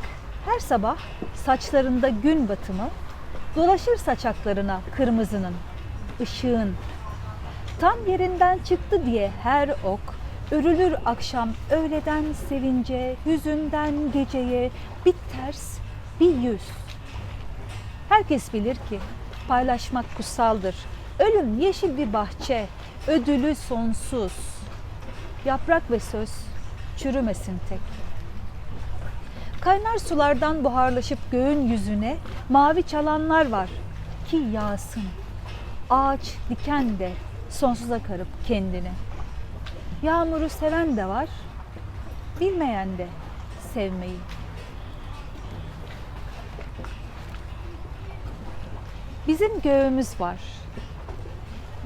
[SPEAKER 6] her sabah saçlarında gün batımı dolaşır saçaklarına kırmızının, ışığın. Tam yerinden çıktı diye her ok örülür akşam öğleden sevince, hüzünden geceye bir ters, bir yüz. Herkes bilir ki paylaşmak kutsaldır. Ölüm yeşil bir bahçe, ödülü sonsuz. Yaprak ve söz çürümesin tek. Kaynar sulardan buharlaşıp göğün yüzüne mavi çalanlar var ki yağsın. Ağaç diken de sonsuza karıp kendini. Yağmuru seven de var, bilmeyen de sevmeyi. Bizim göğümüz var.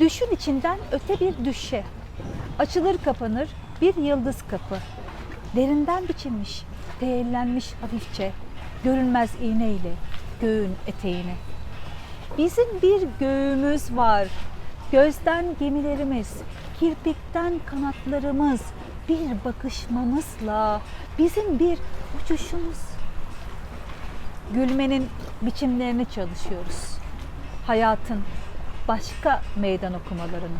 [SPEAKER 6] Düşün içinden öte bir düşe. Açılır kapanır bir yıldız kapı. Derinden biçilmiş, değerlenmiş hafifçe, görünmez iğneyle göğün eteğine. Bizim bir göğümüz var. Gözden gemilerimiz, kirpikten kanatlarımız, bir bakışmamızla bizim bir uçuşumuz. Gülmenin biçimlerini çalışıyoruz. Hayatın başka meydan okumalarını.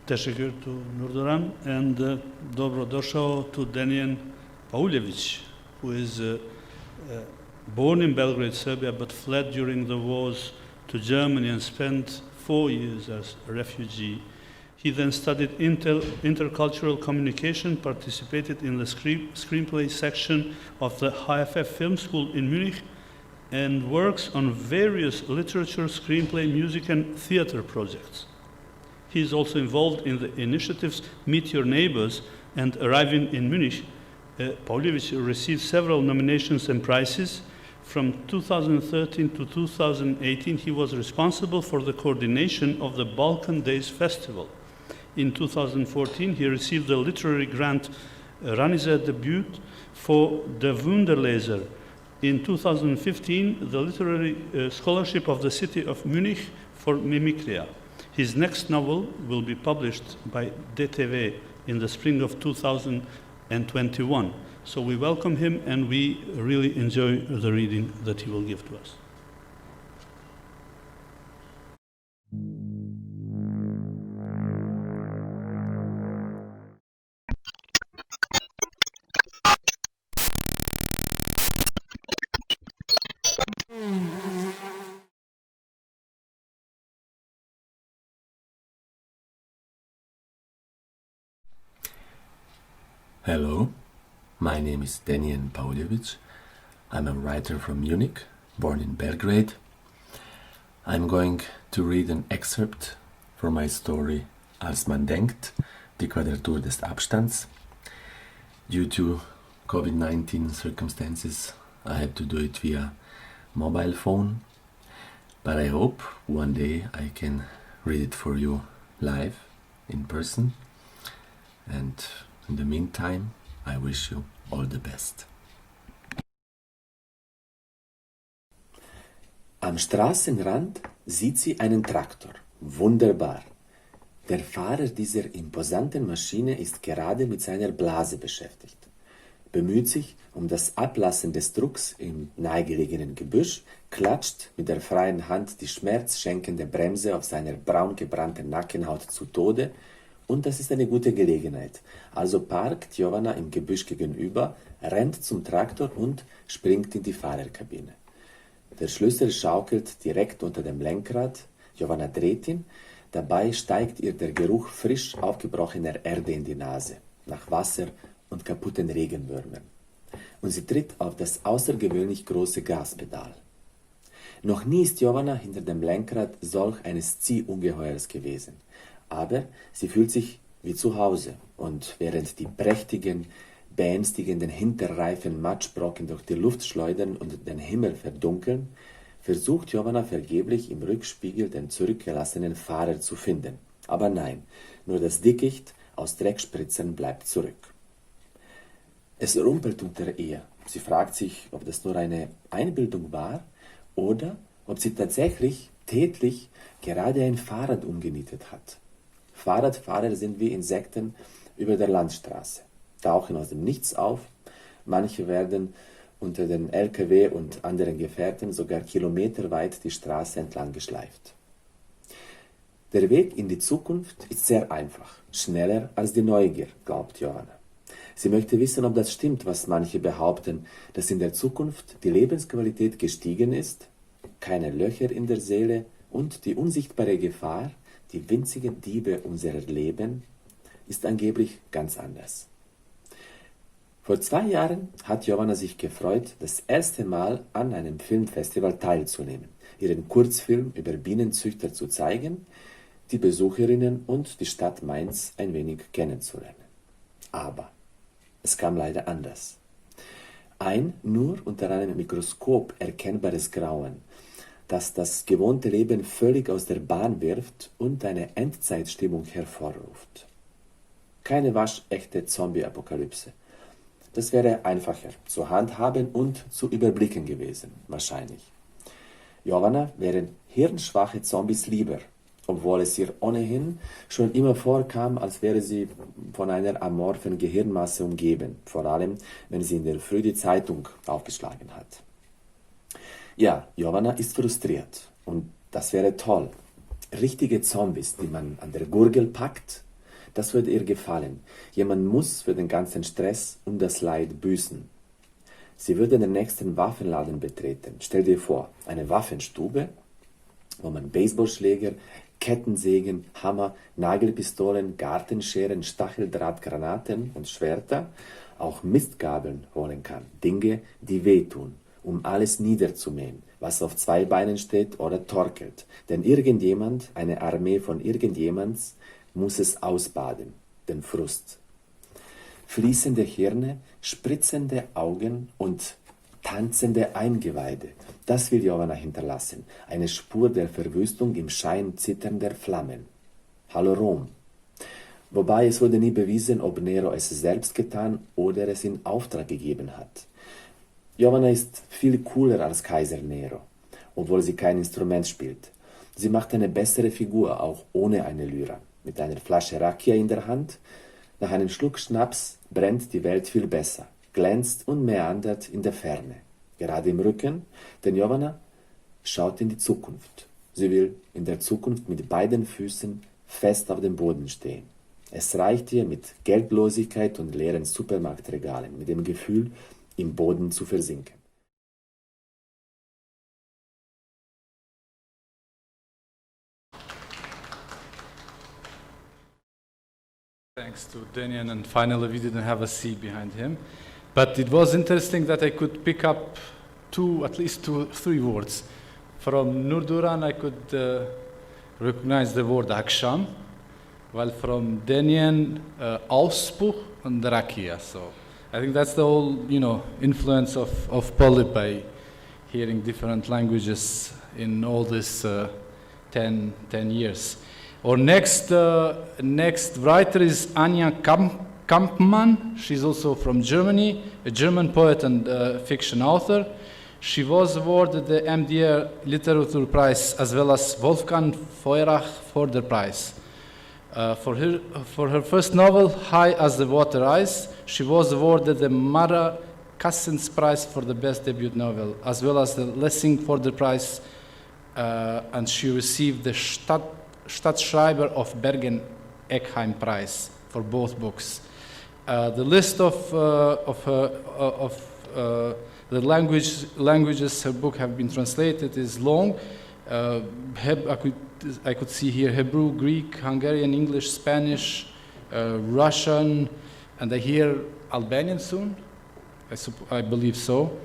[SPEAKER 2] Teşekkür to Nurduran and dobrodošao to Denijen Pauljević, who is born in Belgrade, Serbia, but fled during the wars to Germany and spent 4 years as a refugee. He then studied intercultural communication, participated in the screenplay section of the HFF Film School in Munich, and works on various literature, screenplay, music, and theater projects. He is also involved in the initiatives Meet Your Neighbors, and arriving in Munich, Pauljević received several nominations and prizes. From 2013 to 2018, he was responsible for the coordination of the Balkan Days Festival. In 2014, he received the literary grant Raniza Debut for the Wunderleser. In 2015, the literary scholarship of the city of Munich for Mimikria. His next novel will be published by DTV in the spring of 2021. So we welcome him and we really enjoy the reading that he will give to us.
[SPEAKER 7] Hello, my name is Denijen Pauljević. I'm a writer from Munich, born in Belgrade. I'm going to read an excerpt from my story Als man denkt, die Quadratur des Abstands. Due to COVID-19 circumstances, I had to do it via mobile phone, but I hope one day I can read it for you live, in person, and in the meantime, I wish you all the best.
[SPEAKER 8] Am Straßenrand sieht sie einen Traktor. Wunderbar. Der Fahrer dieser imposanten Maschine ist gerade mit seiner Blase beschäftigt. Bemüht sich um das Ablassen des Drucks im nahegelegenen Gebüsch, klatscht mit der freien Hand die schmerzschenkende Bremse auf seiner braun gebrannten Nackenhaut zu Tode. Und das ist eine gute Gelegenheit. Also parkt Jovana im Gebüsch gegenüber, rennt zum Traktor und springt in die Fahrerkabine. Der Schlüssel schaukelt direkt unter dem Lenkrad. Jovana dreht ihn. Dabei steigt ihr der Geruch frisch aufgebrochener Erde in die Nase, nach Wasser und kaputten Regenwürmern. Und sie tritt auf das außergewöhnlich große Gaspedal. Noch nie ist Jovana hinter dem Lenkrad solch eines Ziehungeheuers gewesen. Aber sie fühlt sich wie zu Hause und während die prächtigen, beängstigenden Hinterreifen Matschbrocken durch die Luft schleudern und den Himmel verdunkeln, versucht Jovana vergeblich im Rückspiegel den zurückgelassenen Fahrer zu finden. Aber nein, nur das Dickicht aus Dreckspritzern bleibt zurück. Es rumpelt unter ihr. Sie fragt sich, ob das nur eine Einbildung war oder ob sie tatsächlich tätlich gerade ein Fahrrad umgenietet hat. Fahrradfahrer sind wie Insekten über der Landstraße, tauchen aus dem Nichts auf, manche werden unter den LKW und anderen Gefährten sogar kilometerweit die Straße entlang geschleift. Der Weg in die Zukunft ist sehr einfach, schneller als die Neugier, glaubt Jovana. Sie möchte wissen, ob das stimmt, was manche behaupten, dass in der Zukunft die Lebensqualität gestiegen ist, keine Löcher in der Seele und die unsichtbare Gefahr, die winzigen Diebe unserer Leben, ist angeblich ganz anders. Vor 2 Jahren hat Jovana sich gefreut, das erste Mal an einem Filmfestival teilzunehmen, ihren Kurzfilm über Bienenzüchter zu zeigen, die Besucherinnen und die Stadt Mainz ein wenig kennenzulernen. Aber es kam leider anders. Ein nur unter einem Mikroskop erkennbares Grauen, das das gewohnte Leben völlig aus der Bahn wirft und eine Endzeitstimmung hervorruft. Keine waschechte Zombie-Apokalypse, Das wäre einfacher zu handhaben und zu überblicken gewesen, wahrscheinlich. Jovana wären hirnschwache Zombies lieber, obwohl es ihr ohnehin schon immer vorkam, als wäre sie von einer amorphen Gehirnmasse umgeben, vor allem wenn sie in der Früh die Zeitung aufgeschlagen hat. Ja, Jovana ist frustriert und das wäre toll. Richtige Zombies, die man an der Gurgel packt, das würde ihr gefallen. Jemand muss für den ganzen Stress und das Leid büßen. Sie würde den nächsten Waffenladen betreten. Stell dir vor, eine Waffenstube, wo man Baseballschläger, Kettensägen, Hammer, Nagelpistolen, Gartenscheren, Stacheldrahtgranaten und Schwerter, auch Mistgabeln holen kann. Dinge, die wehtun, um alles niederzumähen, was auf zwei Beinen steht oder torkelt. Denn irgendjemand, eine Armee von irgendjemands, muss es ausbaden, den Frust. Fließende Hirne, spritzende Augen und tanzende Eingeweide. Das will Jovana hinterlassen. Eine Spur der Verwüstung im Schein zitternder Flammen. Hallo Rom. Wobei es wurde nie bewiesen, ob Nero es selbst getan oder es in Auftrag gegeben hat. Jovana ist viel cooler als Kaiser Nero, obwohl sie kein Instrument spielt. Sie macht eine bessere Figur, auch ohne eine Lyra. Mit einer Flasche Rakia in der Hand, nach einem Schluck Schnaps brennt die Welt viel besser, glänzt und meandert in der Ferne. Gerade im Rücken, denn Jovana schaut in die Zukunft. Sie will in der Zukunft mit beiden Füßen fest auf dem Boden stehen. Es reicht ihr mit Geldlosigkeit und leeren Supermarktregalen, mit dem Gefühl, im Boden zu versinken.
[SPEAKER 1] Thanks to Denijen, and finally we didn't have a C behind him. But it was interesting that I could pick up at least three words. From Nurduran I could recognize the word aksham, while from Denijen, auspuh and rakia. So I think that's the whole, influence of polip by hearing different languages in all this 10 years. Our next writer is Anja Kampmann. She's also from Germany, a German poet and fiction author. She was awarded the MDR Literature Prize as well as Wolfgang Feuerach Förder Prize. For her first novel, High as the Water Ice, she was awarded the Mara Kassens Prize for the best debut novel, as well as the Lessing Förder Prize, and she received the Stadtschreiber of Bergen-Eckheim Prize for both books. The list of the languages her book have been translated is long. I could see here Hebrew, Greek, Hungarian, English, Spanish, Russian, and I hear Albanian soon. I believe so.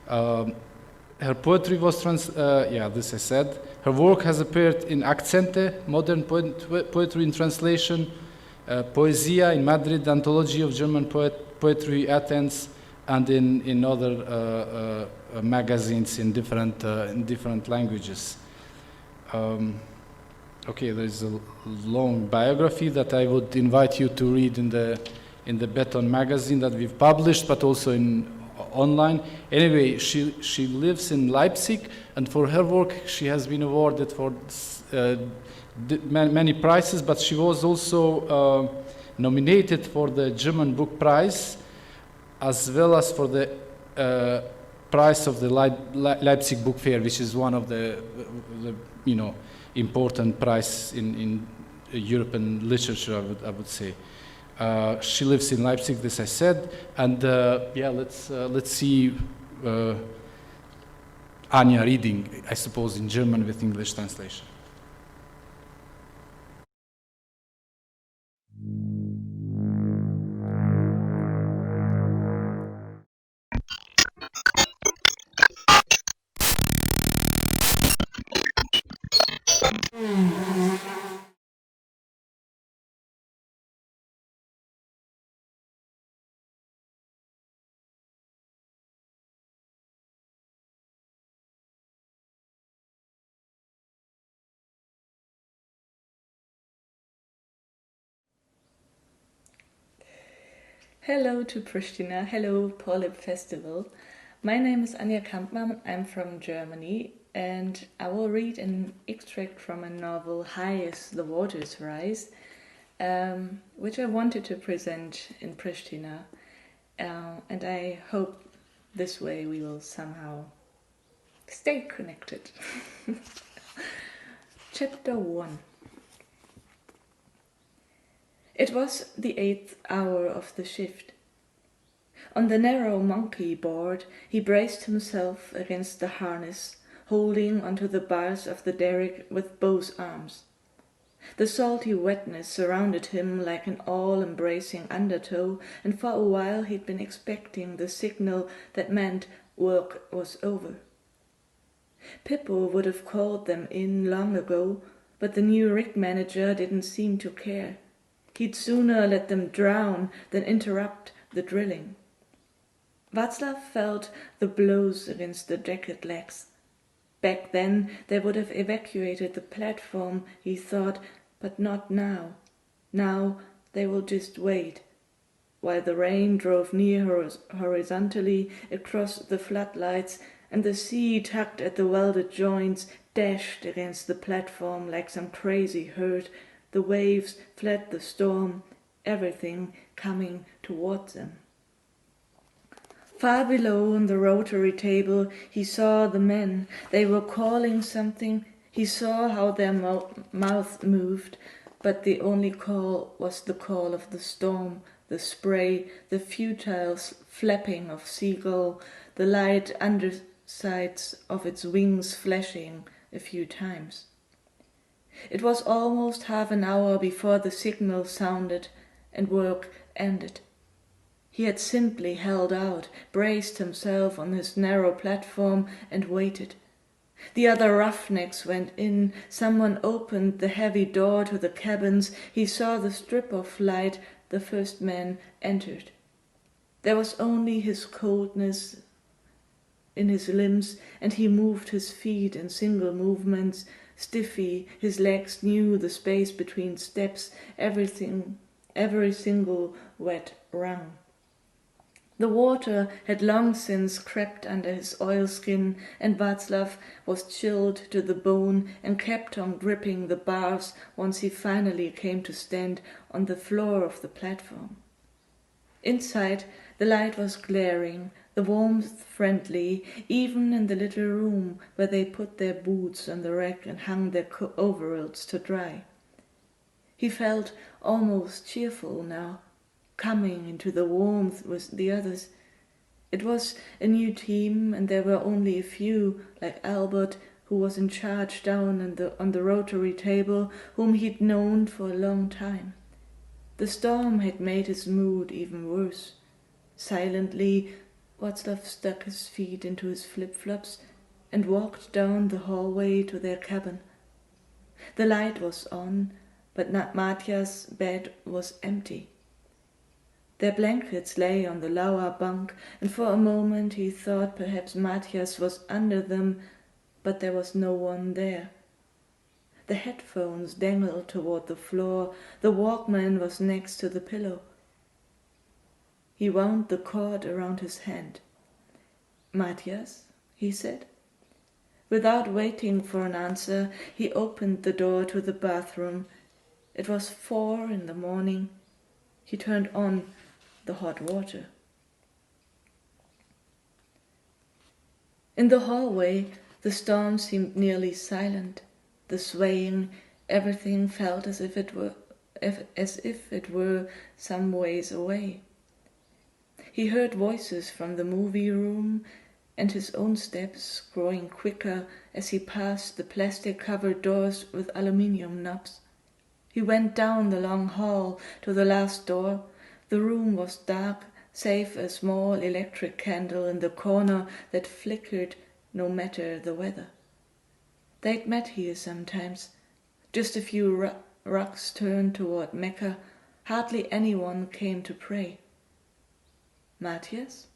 [SPEAKER 1] Her poetry was this I said. Her work has appeared in Accente, Modern Poetry in Translation, Poesia in Madrid, Anthology of German Poetry, Athens, and in other magazines in different languages. Okay, there's a long biography that I would invite you to read in the Jeton magazine that we've published, but also online. Anyway, she lives in Leipzig, and for her work she has been awarded for many prizes, but she was also nominated for the German Book Prize, as well as for the prize of the Leipzig Book Fair, which is one of the important prize in European literature, I would say. She lives in Leipzig, this I said, and let's see Anja reading, I suppose, in German with English translation.
[SPEAKER 9] Hello to Prishtina, hello Polip Festival. My name is Anja Kampmann, I'm from Germany, and I will read an extract from a novel High as the Waters Rise, which I wanted to present in Prishtina, and I hope this way we will somehow stay connected. Chapter 1. It was the 8th hour of the shift. On the narrow monkey board he braced himself against the harness, holding onto the bars of the derrick with both arms. The salty wetness surrounded him like an all-embracing undertow, and for a while he'd been expecting the signal that meant work was over. Pippo would have called them in long ago, but the new rig manager didn't seem to care. He'd sooner let them drown than interrupt the drilling. Václav felt the blows against the jacket legs. Back then they would have evacuated the platform, he thought, but not now. Now they will just wait, while the rain drove near horizontally across the floodlights, and the sea tugged at the welded joints, dashed against the platform like some crazy herd. The waves fled the storm, everything coming towards them. Far below on the rotary table he saw the men. They were calling something. He saw how their mouths moved, but the only call was the call of the storm, the spray, the futile flapping of seagull, the light undersides of its wings flashing a few times. It was almost half an hour before the signal sounded and work ended. He had simply held out, braced himself on his narrow platform and waited. The other roughnecks went in. Someone opened the heavy door to the cabins. He saw the strip of light. The first man entered. There was only his coldness in his limbs, and he moved his feet in single movements. Stiffy, his legs knew the space between steps, every single wet rung. The water had long since crept under his oilskin, and Václav was chilled to the bone and kept on gripping the bars once he finally came to stand on the floor of the platform. Inside, the light was glaring, the warmth friendly, even in the little room where they put their boots on the rack and hung their overalls to dry. He felt almost cheerful now, coming into the warmth with the others. It was a new team, and there were only a few, like Albert, who was in charge down on the rotary table, whom he'd known for a long time. The storm had made his mood even worse. Silently, Václav stuck his feet into his flip-flops and walked down the hallway to their cabin. The light was on, but Matja's bed was empty. Their blankets lay on the lower bunk, and for a moment he thought perhaps Matja's was under them, but there was no one there. The headphones dangled toward the floor. The Walkman was next to the pillow. He wound the cord around his hand. "Matjas," he said. Without waiting for an answer, he opened the door to the bathroom. It was 4 a.m. He turned on the hot water. In the hallway, the storm seemed nearly silent. The swaying, everything felt as if it were some ways away. He heard voices from the movie room and his own steps growing quicker as he passed the plastic-covered doors with aluminium knobs. He went down the long hall to the last door. The room was dark, save a small electric candle in the corner that flickered no matter the weather. They'd met here sometimes. Just a few rugs turned toward Mecca. Hardly anyone came to pray. Matja's?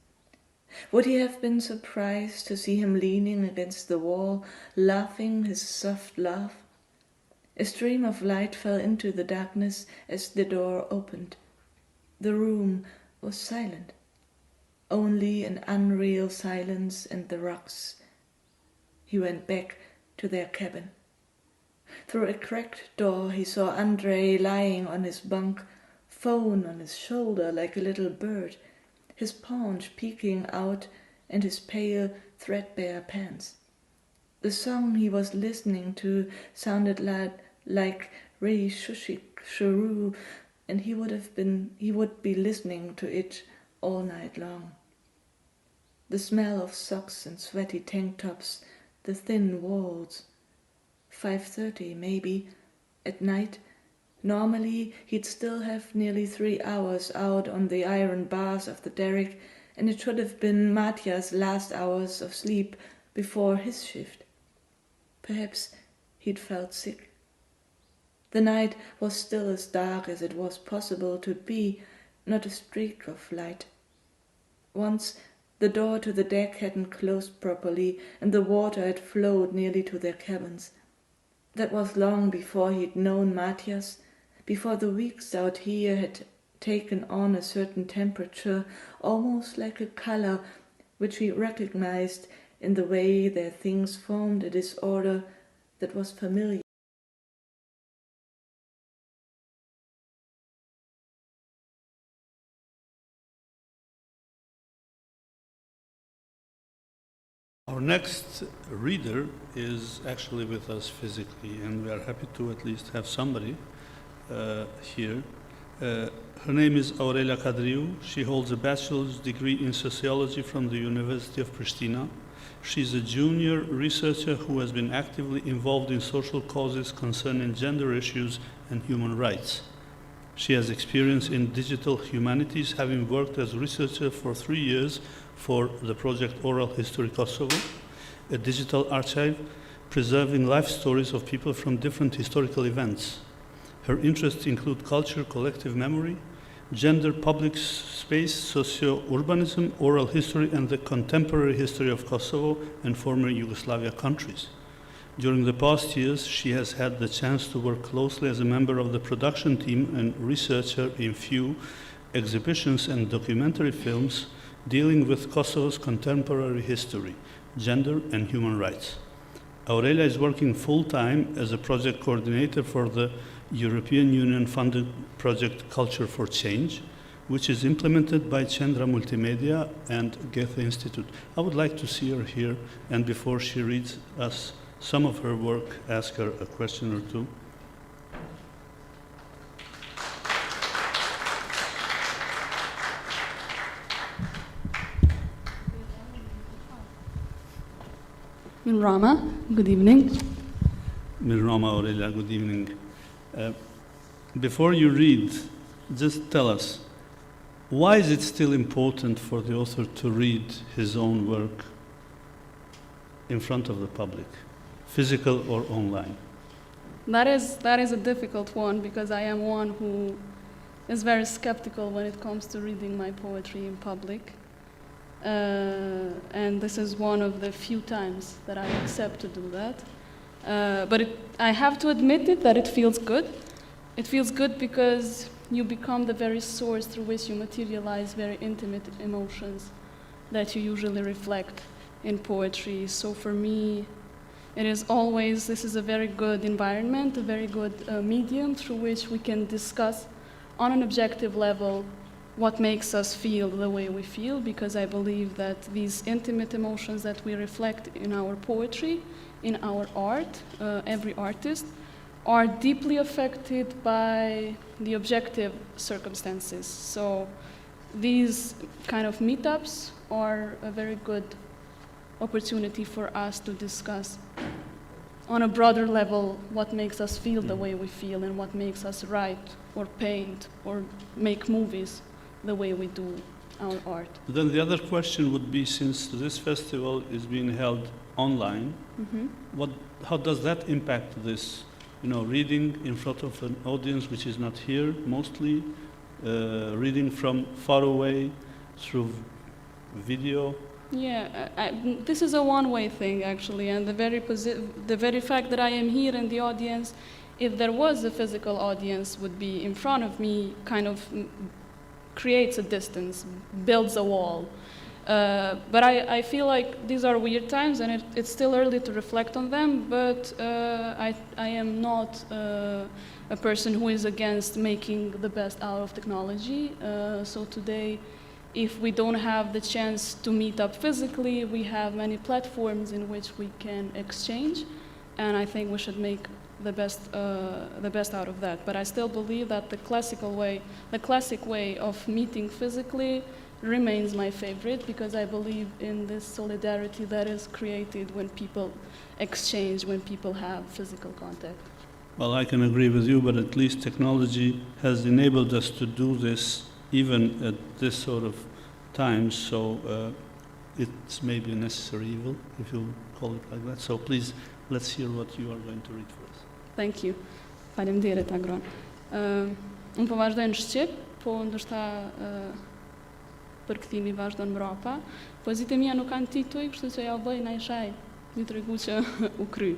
[SPEAKER 9] Would he have been surprised to see him leaning against the wall, laughing his soft laugh? A stream of light fell into the darkness as the door opened. The room was silent. Only an unreal silence and the rocks. He went back to their cabin. Through a cracked door he saw Andrei lying on his bunk, phone on his shoulder like a little bird, his paunch peeking out and his pale, threadbare pants. The song he was listening to sounded like Ray Shushik Shuru, and he would be listening to it all night long. The smell of socks and sweaty tank tops, the thin walls. 5:30 maybe, at night. Normally he'd still have nearly 3 hours out on the iron bars of the derrick, and it should have been Matja's last hours of sleep before his shift. Perhaps he'd felt sick. The night was still as dark as it was possible to be, not a streak of light. Once the door to the deck hadn't closed properly, and the water had flowed nearly to their cabins. That was long before he'd known Matja's, before the weeks out here had taken on a certain temperature, almost like a color, which he recognized in the way their things formed a disorder that was familiar.
[SPEAKER 2] Our next reader is actually with us physically, and we are happy to at least have somebody here. Her name is Aurela Kadriu. She holds a bachelor's degree in sociology from the University of Prishtina. She's a junior researcher who has been actively involved in social causes concerning gender issues and human rights. She has experience in digital humanities, having worked as a researcher for 3 years for the project Oral History Kosovo, a digital archive preserving life stories of people from different historical events. Her interests include culture, collective memory, gender, public space, socio-urbanism, oral history, and the contemporary history of Kosovo and former Yugoslavia countries. During the past years, she has had the chance to work closely as a member of the production team and researcher in few exhibitions and documentary films dealing with Kosovo's contemporary history, gender, and human rights. Aurela is working full-time as a project coordinator for the European Union-funded project Culture for Change, which is implemented by Chandra Multimedia and Goethe Institute. I would like to see her here, and before she reads us some of her work, ask her a question or two.
[SPEAKER 10] Rama, good evening.
[SPEAKER 2] Rama, Aurela, good evening. Before you read, just tell us, why is it still important for the author to read his own work in front of the public, physical or online?
[SPEAKER 10] That is a difficult one, because I am one who is very skeptical when it comes to reading my poetry in public. And this is one of the few times that I accept to do that. But I have to admit that it feels good. It feels good because you become the very source through which you materialize very intimate emotions that you usually reflect in poetry. So for me, this is a very good environment, a very good medium through which we can discuss on an objective level what makes us feel the way we feel, because I believe that these intimate emotions that we reflect in our poetry, in our art, every artist, are deeply affected by the objective circumstances. So these kind of meetups are a very good opportunity for us to discuss on a broader level what makes us feel the way we feel and what makes us write or paint or make movies the way we do our art.
[SPEAKER 2] Then the other question would be, since this festival is being held online, how does that impact this? Reading in front of an audience which is not here mostly, reading from far away through video.
[SPEAKER 10] Yeah, this is a one-way thing actually, and the very fact that I am here in the audience, if there was a physical audience, would be in front of me, kind of creates a distance, builds a wall. But I feel like these are weird times, and it's still early to reflect on them, but I am not a person who is against making the best out of technology. So today, if we don't have the chance to meet up physically, we have many platforms in which we can exchange, and I think we should make the best out of that. But I still believe that the classic way of meeting physically remains my favorite, because I believe in this solidarity that is created when people exchange, when people have physical contact.
[SPEAKER 2] Well, I can agree with you, but at least technology has enabled us to do this even at this sort of times, so it's maybe a necessary evil, if you call it like that. So please, let's hear what you are going to read for us.
[SPEAKER 10] Thank you. Faleminderit, Agron. Unë po vazhdoj në Shqip, po ndoshta përkthimi vazhdon mbrapa. Poezitë mia nuk kanë tituj, kështu që ja u bëj ndaj shaj, një tregu që u kry.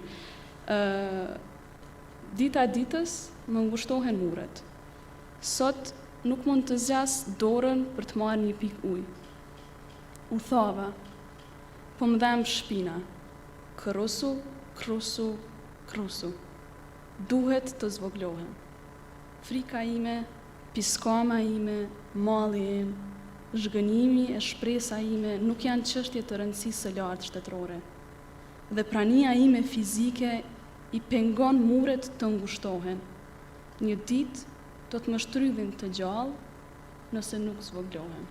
[SPEAKER 10] Dita ditës më ngushtohen muret. Sot nuk mund të zgjas dorën për të marrë një pikë ujë. U thava, po më dhem shpina. Krusu, krusu, krusu. Duhet të zvoglohem. Frika ime, piskama ime, malli im, zhgënimi e shpresa ime nuk janë çështje të rëndësisë së lartë shtetërore. Dhe prania ime fizike I pengon muret të ngushtohen. Një ditë do të më shtrydhin të gjallë nëse nuk zvoglohem.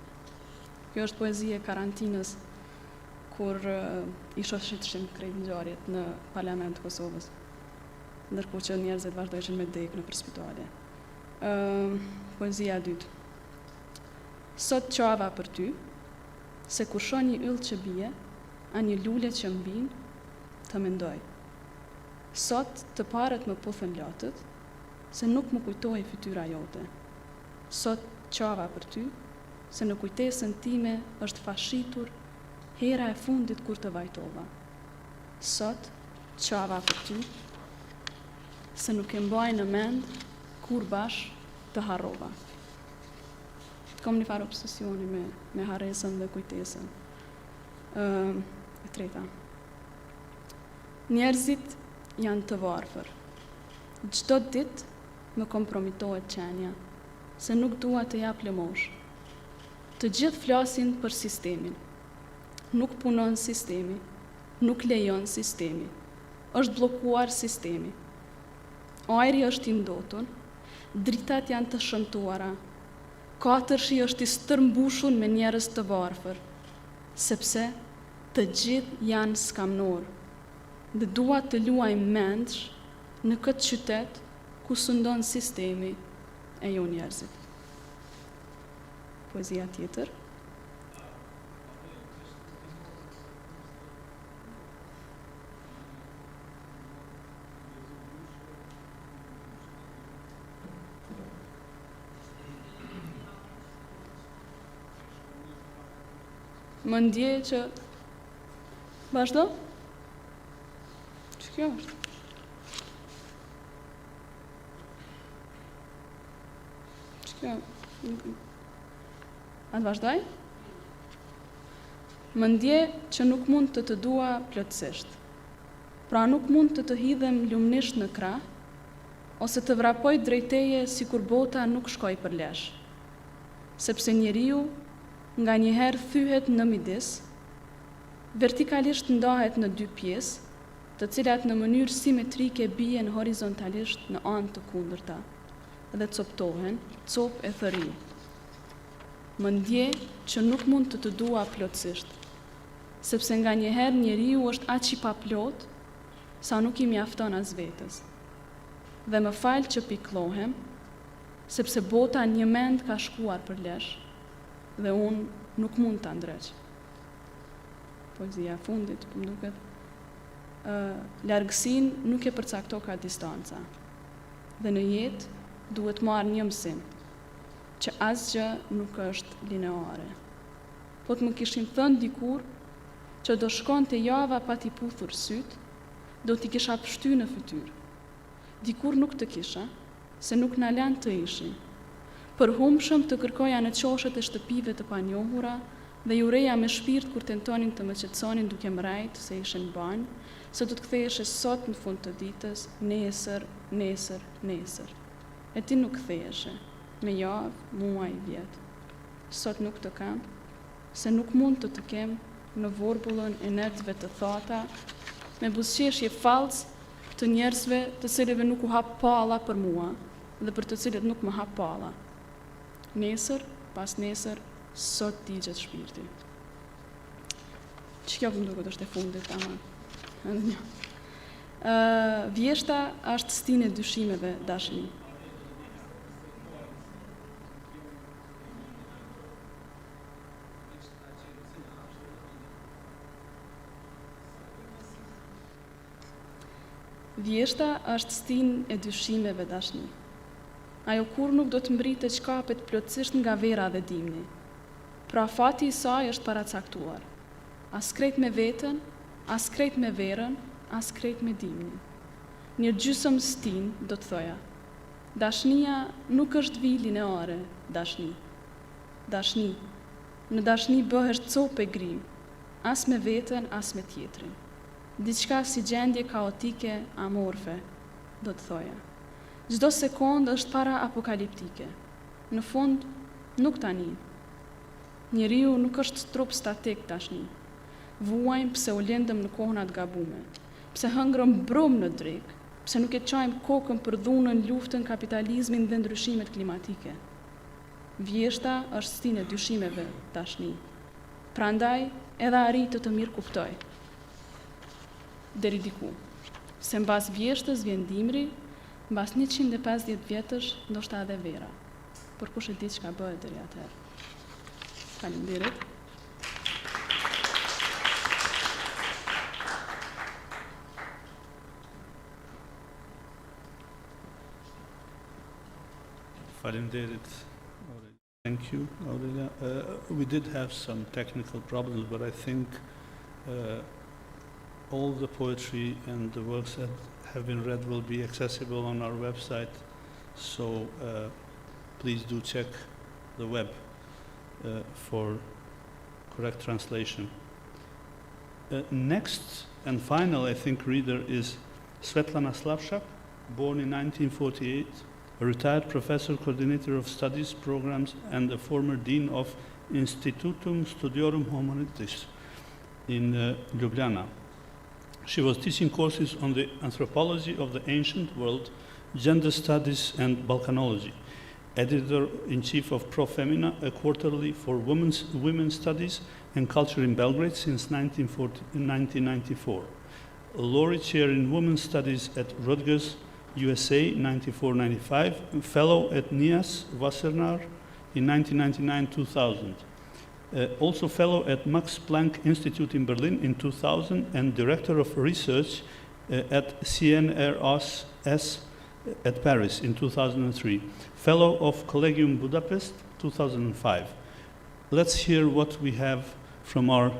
[SPEAKER 10] Kjo është poezi e karantinës kur I shoshitshim krejt ngjarjet në Parlament të Kosovës, ndërkohë që njerëzit vazhdojnë me dekë nëpër spitale. Poezia e dytë. Sot qava për ty, se kur shoh një yll që bie, a një lule që mbin, të mendoj. Sot të parët më puthën latët, se nuk më kujtohej fytyra jote. Sot qava për ty, se në kujtesën time është fashitur hera e fundit kur të vajtova. Sot qava për ty, se nuk e mbaj në mend kur bash të harrova. Kam një farë obsesioni me harresën dhe kujtesën. E treta. Njerëzit janë të varfër. Çdo ditë më kompromitohet qenia, se nuk dua të jap lëmosh. Të gjithë flasin për sistemin. Nuk punon sistemi, nuk lejon sistemi. Është bllokuar sistemi. Ajri është I ndotur, dritat janë të shëmtuara. Katërshi është I stërmbushur me njerëz të varfër, sepse të gjithë janë skamnor. Dhe dua të luaj mendsh në këtë qytet ku sundon sistemi e jo njerëzit. Poezia tjetër. Më ndje që... Vazhdo? Kjo është. Kjo. A të vazhdoj? Më ndje që nuk mund të dua plotësisht. Pra nuk mund të hidhem lumnisht në krah, ose të vrapoj drejteje sikur bota nuk shkoj për lesh. Sepse njeriu nga njëherë thyhet në midis, vertikalisht ndahet në dy pjesë, të cilat në mënyrë simetrike bien horizontalisht në anë të kundërta dhe coptohen, cop e thëri. Më ndje që nuk mund të dua plotësisht, sepse nga njëherë njeriu është aq I paplot sa nuk I mjafton as vetës. Dhe më fal që pikëllohem, sepse bota një mend ka shkuar për lesh dhe unë nuk mund ta ndreq. Poezia e fundit, po më duket. Largësin nuk e përcakto ka distanca. Dhe në jetë duhet marrë një mësim, që asgjë nuk është lineare. Po të më kishim thënë dikur që do shkon të java pa t'i puthur syt, do t'i kisha pështy në fytyrë. Dikur nuk të kisha, se nuk na lan të ishim. Përhumshëm të kërkoja në qoshet e shtëpive të panjohura dhe ju reja me shpirt kur tentonin të më qetësonin duke më rajt se ishin banj, se do të ktheheshe sot në fund të ditës, nesër, nesër, nesër. E ti nuk ktheheshe, me javë, muaj, vjet. Sot nuk të kam, se nuk mund të kem në vorbullën e netëve të thata, me buzëqeshje falc të njerëzve të cilëve nuk u hap palla për mua dhe për të cilët nuk më hap palla. Nesër, pas nesër, sot digjet shpirti. Që kjo më duket është e fundit, ama. Vjeshta është stinë e dyshimeve, dashni. Vjeshta është stinë e dyshimeve, dashni. Ajo kur nuk do të mbritë të shkapet plotësisht nga vera dhe dimni. Pra fati i saj është paracaktuar. As krejt me veten, as krejt me verën, as krejt me dimnin. Një gjysëm stinë, do të thoja. Dashnia nuk është vili në ore, dashni. Dashni. Në dashni bëhesh copë e grim, as me veten, as me tjetrin. Diçka si gjendje kaotike, amorfe, do të thoja. Çdo sekondë është para apokaliptike. Në fund, nuk tani. Njeriu nuk është trup statik tashni. Vuajmë pse u lëndëm në kohëna të gabume, pse hëngrëm brum në drekë, pse nuk e çajmë kokën për dhunën, luftën, kapitalizmin dhe ndryshimet klimatike. Vjeshta është stinë e dyshimeve tashni. Prandaj, edhe arritë të mirë kuptoj. Deri diku. Se mbas vjeshtës vjen dimri, mbas 150 vjetësh ndoshta edhe vera. Por kush e di çka bëhet deri atëherë. Faleminderit.
[SPEAKER 2] Faleminderit. Thank you, Aurela. We did have some technical problems, but I think all the poetry and the works that have been read will be accessible on our website, so please do check the web for correct translation. Next and final, I think, reader is Svetlana Slavšak, born in 1948, a retired professor, coordinator of studies programs, and a former dean of Institutum Studiorum Humanitis in Ljubljana. She was teaching courses on the anthropology of the ancient world, gender studies, and Balkanology. Editor-in-chief of Pro Femina, a quarterly for women's studies and culture in Belgrade since 1994. A laureate chair in women's studies at Rutgers, USA, 94-95, fellow at NIAS Wassenaar in 1999-2000. Also fellow at Max Planck Institute in Berlin in 2000 and director of research at CNRS at Paris in 2003. Fellow of Collegium Budapest, 2005. Let's hear what we have from our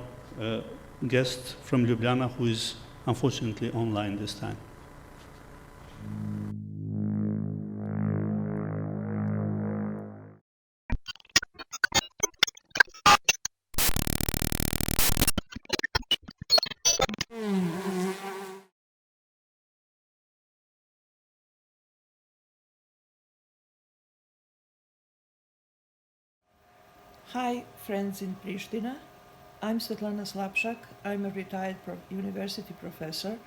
[SPEAKER 2] guest from Ljubljana, who is unfortunately online this time.
[SPEAKER 11] Hi, friends in Prishtina. I'm Svetlana Slavšak. I'm a retired university professor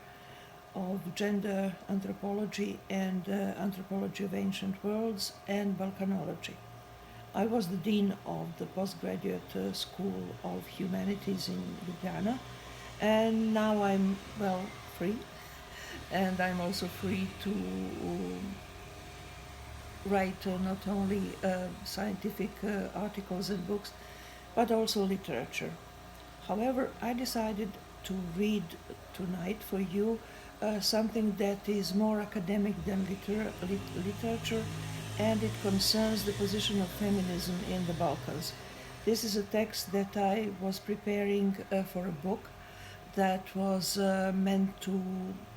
[SPEAKER 11] of gender anthropology and anthropology of ancient worlds and Balkanology. I was the dean of the postgraduate school of humanities in Ljubljana, and now I'm, well, free, and I'm also free to write not only scientific articles and books, but also literature. However, I decided to read tonight for you something that is more academic than literature, and it concerns the position of feminism in the Balkans. This is a text that I was preparing for a book that was meant to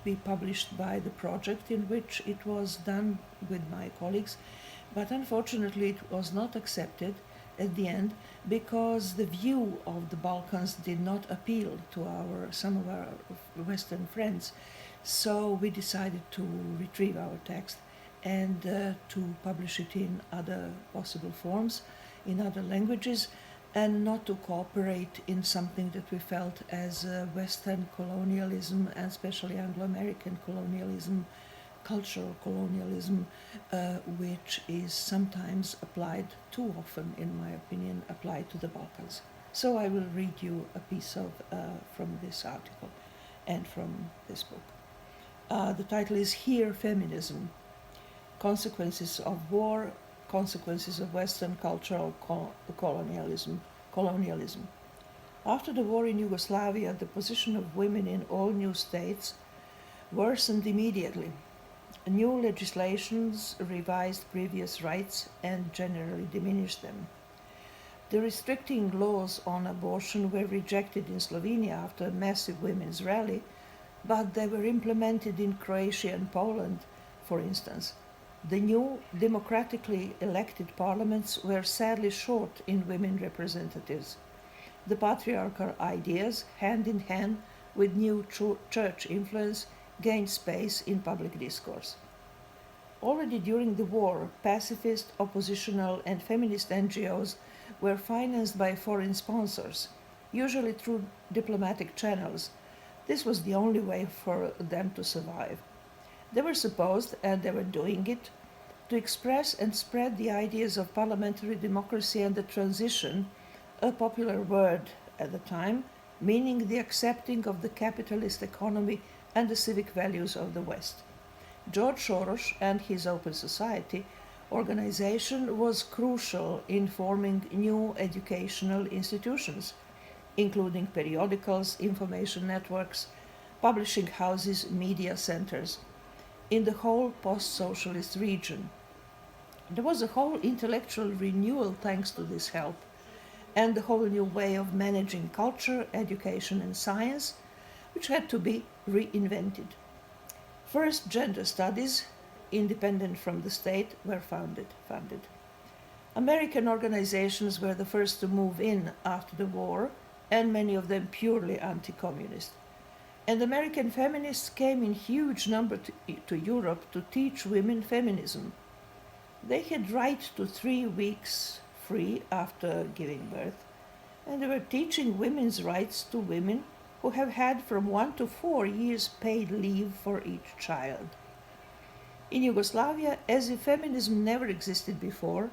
[SPEAKER 11] be published by the project, in which it was done with my colleagues, But unfortunately, it was not accepted at the end because the view of the Balkans did not appeal to some of our Western friends. So we decided to retrieve our text and to publish it in other possible forms, in other languages, and not to cooperate in something that we felt as Western colonialism, and especially Anglo-American colonialism, cultural colonialism, which is sometimes applied, too often in my opinion, applied to the Balkans. So I will read you a piece from this article and from this book. The title is Here Feminism, Consequences of War, Consequences of Western Cultural Colonialism. After the war in Yugoslavia, the position of women in all new states worsened immediately. New legislations revised previous rights and generally diminished them. The restricting laws on abortion were rejected in Slovenia after a massive women's rally, but they were implemented in Croatia and Poland, for instance. The new democratically elected parliaments were sadly short in women representatives. The patriarchal ideas, hand in hand with new church influence, gained space in public discourse. Already during the war, pacifist, oppositional, and feminist NGOs were financed by foreign sponsors, usually through diplomatic channels. This was the only way for them to survive. They were supposed, and they were doing it, to express and spread the ideas of parliamentary democracy and the transition, a popular word at the time, meaning the accepting of the capitalist economy and the civic values of the West. George Soros and his Open Society organization was crucial in forming new educational institutions, including periodicals, information networks, publishing houses, media centers, in the whole post-socialist region. There was a whole intellectual renewal thanks to this help, and a whole new way of managing culture, education, and science, which had to be reinvented. First, gender studies, independent from the state, were funded. American organizations were the first to move in after the war, and many of them purely anti-communist. And American feminists came in huge number to Europe to teach women feminism. They had right to 3 weeks free after giving birth, and they were teaching women's rights to women who have had from 1 to 4 years paid leave for each child. In Yugoslavia, as if feminism never existed before,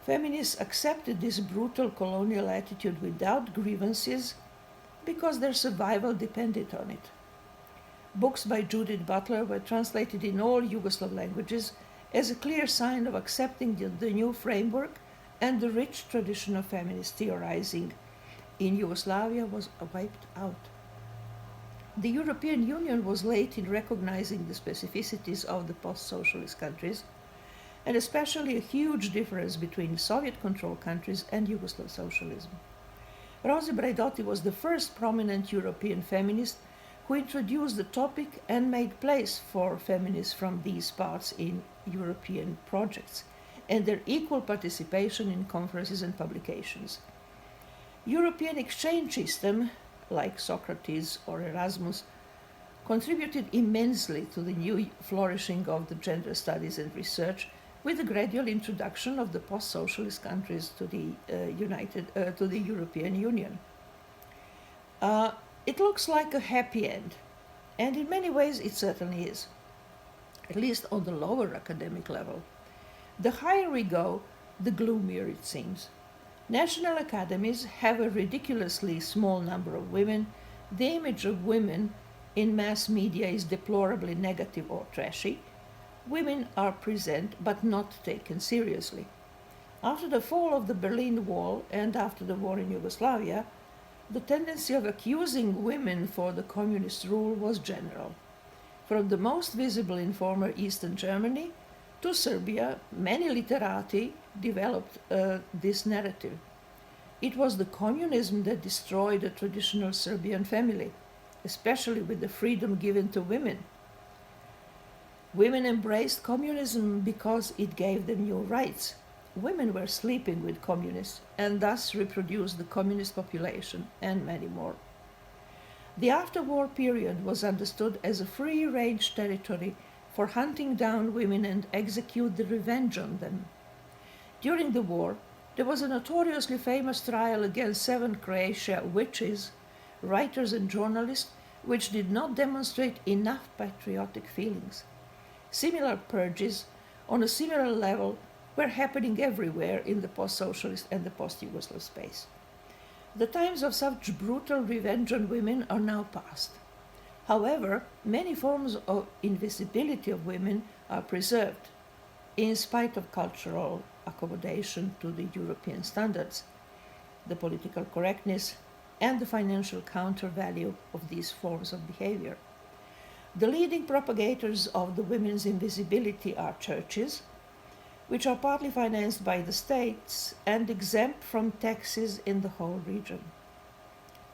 [SPEAKER 11] feminists accepted this brutal colonial attitude without grievances because their survival depended on it. Books by Judith Butler were translated in all Yugoslav languages as a clear sign of accepting the new framework, and the rich tradition of feminist theorizing in Yugoslavia was wiped out. The European Union was late in recognizing the specificities of the post-socialist countries, and especially a huge difference between Soviet-controlled countries and Yugoslav socialism. Rosi Braidotti was the first prominent European feminist who introduced the topic and made place for feminists from these parts in European projects, and their equal participation in conferences and publications. European exchange system, like Socrates or Erasmus, contributed immensely to the new flourishing of the gender studies and research, with the gradual introduction of the post-socialist countries to the European Union. It looks like a happy end, and in many ways it certainly is, at least on the lower academic level. The higher we go, the gloomier it seems. National academies have a ridiculously small number of women. The image of women in mass media is deplorably negative or trashy. Women are present but not taken seriously. After the fall of the Berlin Wall and after the war in Yugoslavia, the tendency of accusing women for the communist rule was general. From the most visible in former Eastern Germany to Serbia, many literati developed this narrative. It was the communism that destroyed the traditional Serbian family, especially with the freedom given to women. Women embraced communism because it gave them new rights. Women were sleeping with communists and thus reproduced the communist population, and many more. The after-war period was understood as a free-range territory for hunting down women and execute the revenge on them. During the war, there was a notoriously famous trial against 7 Croatia witches, writers and journalists, which did not demonstrate enough patriotic feelings. Similar purges on a similar level were happening everywhere in the post-socialist and the post-Yugoslav space. The times of such brutal revenge on women are now past. However, many forms of invisibility of women are preserved, in spite of cultural accommodation to the European standards, the political correctness, and the financial counter-value of these forms of behavior. The leading propagators of the women's invisibility are churches, which are partly financed by the states and exempt from taxes in the whole region.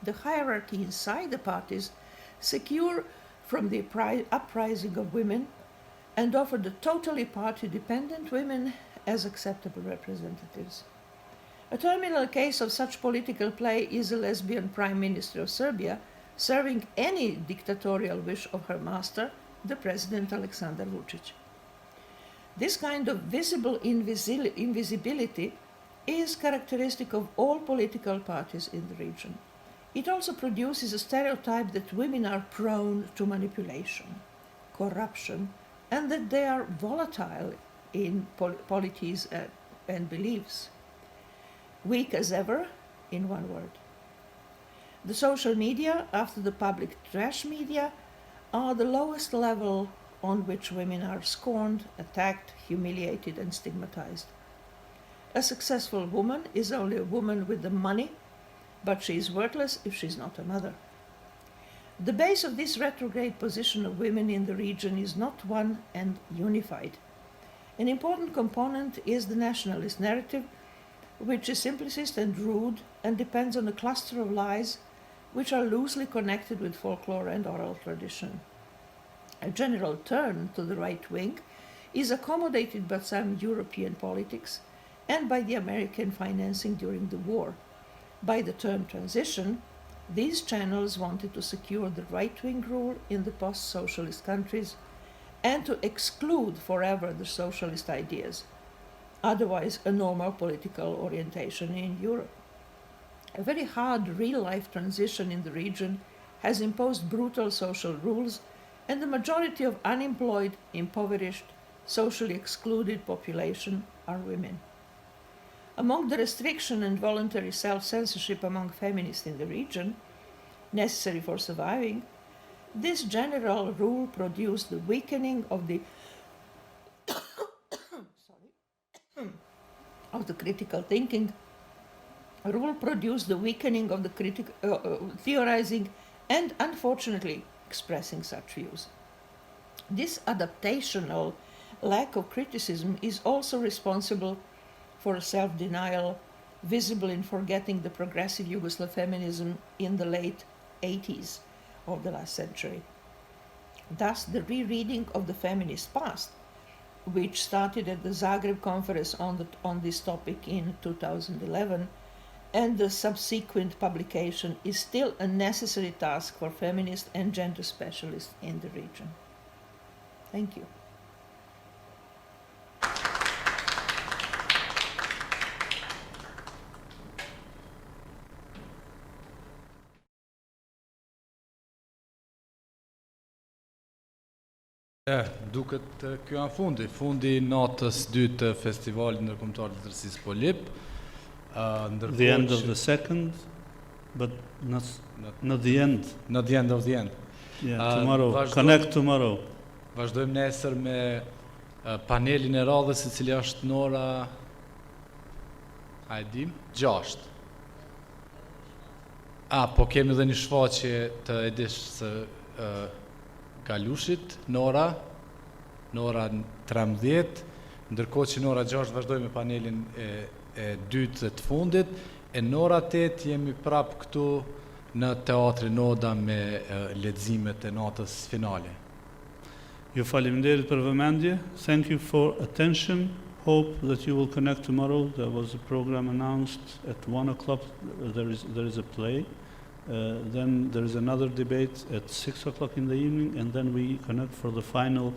[SPEAKER 11] The hierarchy inside the parties secure from the uprising of women and offer the totally party-dependent women as acceptable representatives. A terminal case of such political play is a lesbian prime minister of Serbia serving any dictatorial wish of her master, the President Aleksandar Vučić. This kind of visible invisibility is characteristic of all political parties in the region. It also produces a stereotype that women are prone to manipulation, corruption, and that they are volatile in polities and beliefs. Weak as ever, in one word. The social media, after the public trash media, are the lowest level on which women are scorned, attacked, humiliated, and stigmatized. A successful woman is only a woman with the money, but she is worthless if she is not a mother. The base of this retrograde position of women in the region is not one and unified. An important component is the nationalist narrative, which is simplicist and rude and depends on a cluster of lies which are loosely connected with folklore and oral tradition. A general turn to the right wing is accommodated by some European politics and by the American financing during the war. By the term transition, these channels wanted to secure the right-wing rule in the post-socialist countries and to exclude forever the socialist ideas, otherwise a normal political orientation in Europe. A very hard real-life transition in the region has imposed brutal social rules, and the majority of unemployed, impoverished, socially excluded population are women. Among the restriction and voluntary self-censorship among feminists in the region, necessary for surviving, this general rule produced the weakening of the of the critical thinking. Rule produced the weakening of the theorizing and, unfortunately, expressing such views. This adaptational lack of criticism is also responsible for self-denial visible in forgetting the progressive Yugoslav feminism in the late 80s of the last century. Thus, the rereading of the feminist past, which started at the Zagreb conference on this topic in 2011, and the subsequent publication is still a necessary task for feminists and gender specialists in the region. Thank you.
[SPEAKER 1] Duket kjo janë fundi natës 2 të festivalit ndërkombëtar të letërsisë Polip.
[SPEAKER 2] The end of the second, but not the end.
[SPEAKER 1] Not the end of the end.
[SPEAKER 2] Yeah, tomorrow. Connect tomorrow.
[SPEAKER 1] Vazhdojmë nesër me panelin e radhës, i cili është në ora 6. Po kemi edhe një shfaqje të edish së Galushit në ora 13, ndërkohë që në ora 6 vazhdojmë me panelin e dytë të fundit, e në ora 8 jemi prap këtu në teatrin Oda me leximet e natës finale.
[SPEAKER 2] Ju faleminderit për vëmendje. Thank you for attention. Hope that you will connect tomorrow. There was a program announced at 1 o'clock. There is a play. Then there is another debate at 6 o'clock in the evening, and then we connect for the final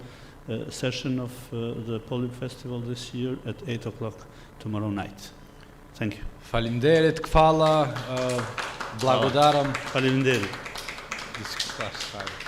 [SPEAKER 2] session of the Polip Festival this year at 8 o'clock tomorrow night. Thank you.
[SPEAKER 1] Faleminderit, kfalla, blagodaram.
[SPEAKER 2] Faleminderit.
[SPEAKER 1] Diskutash,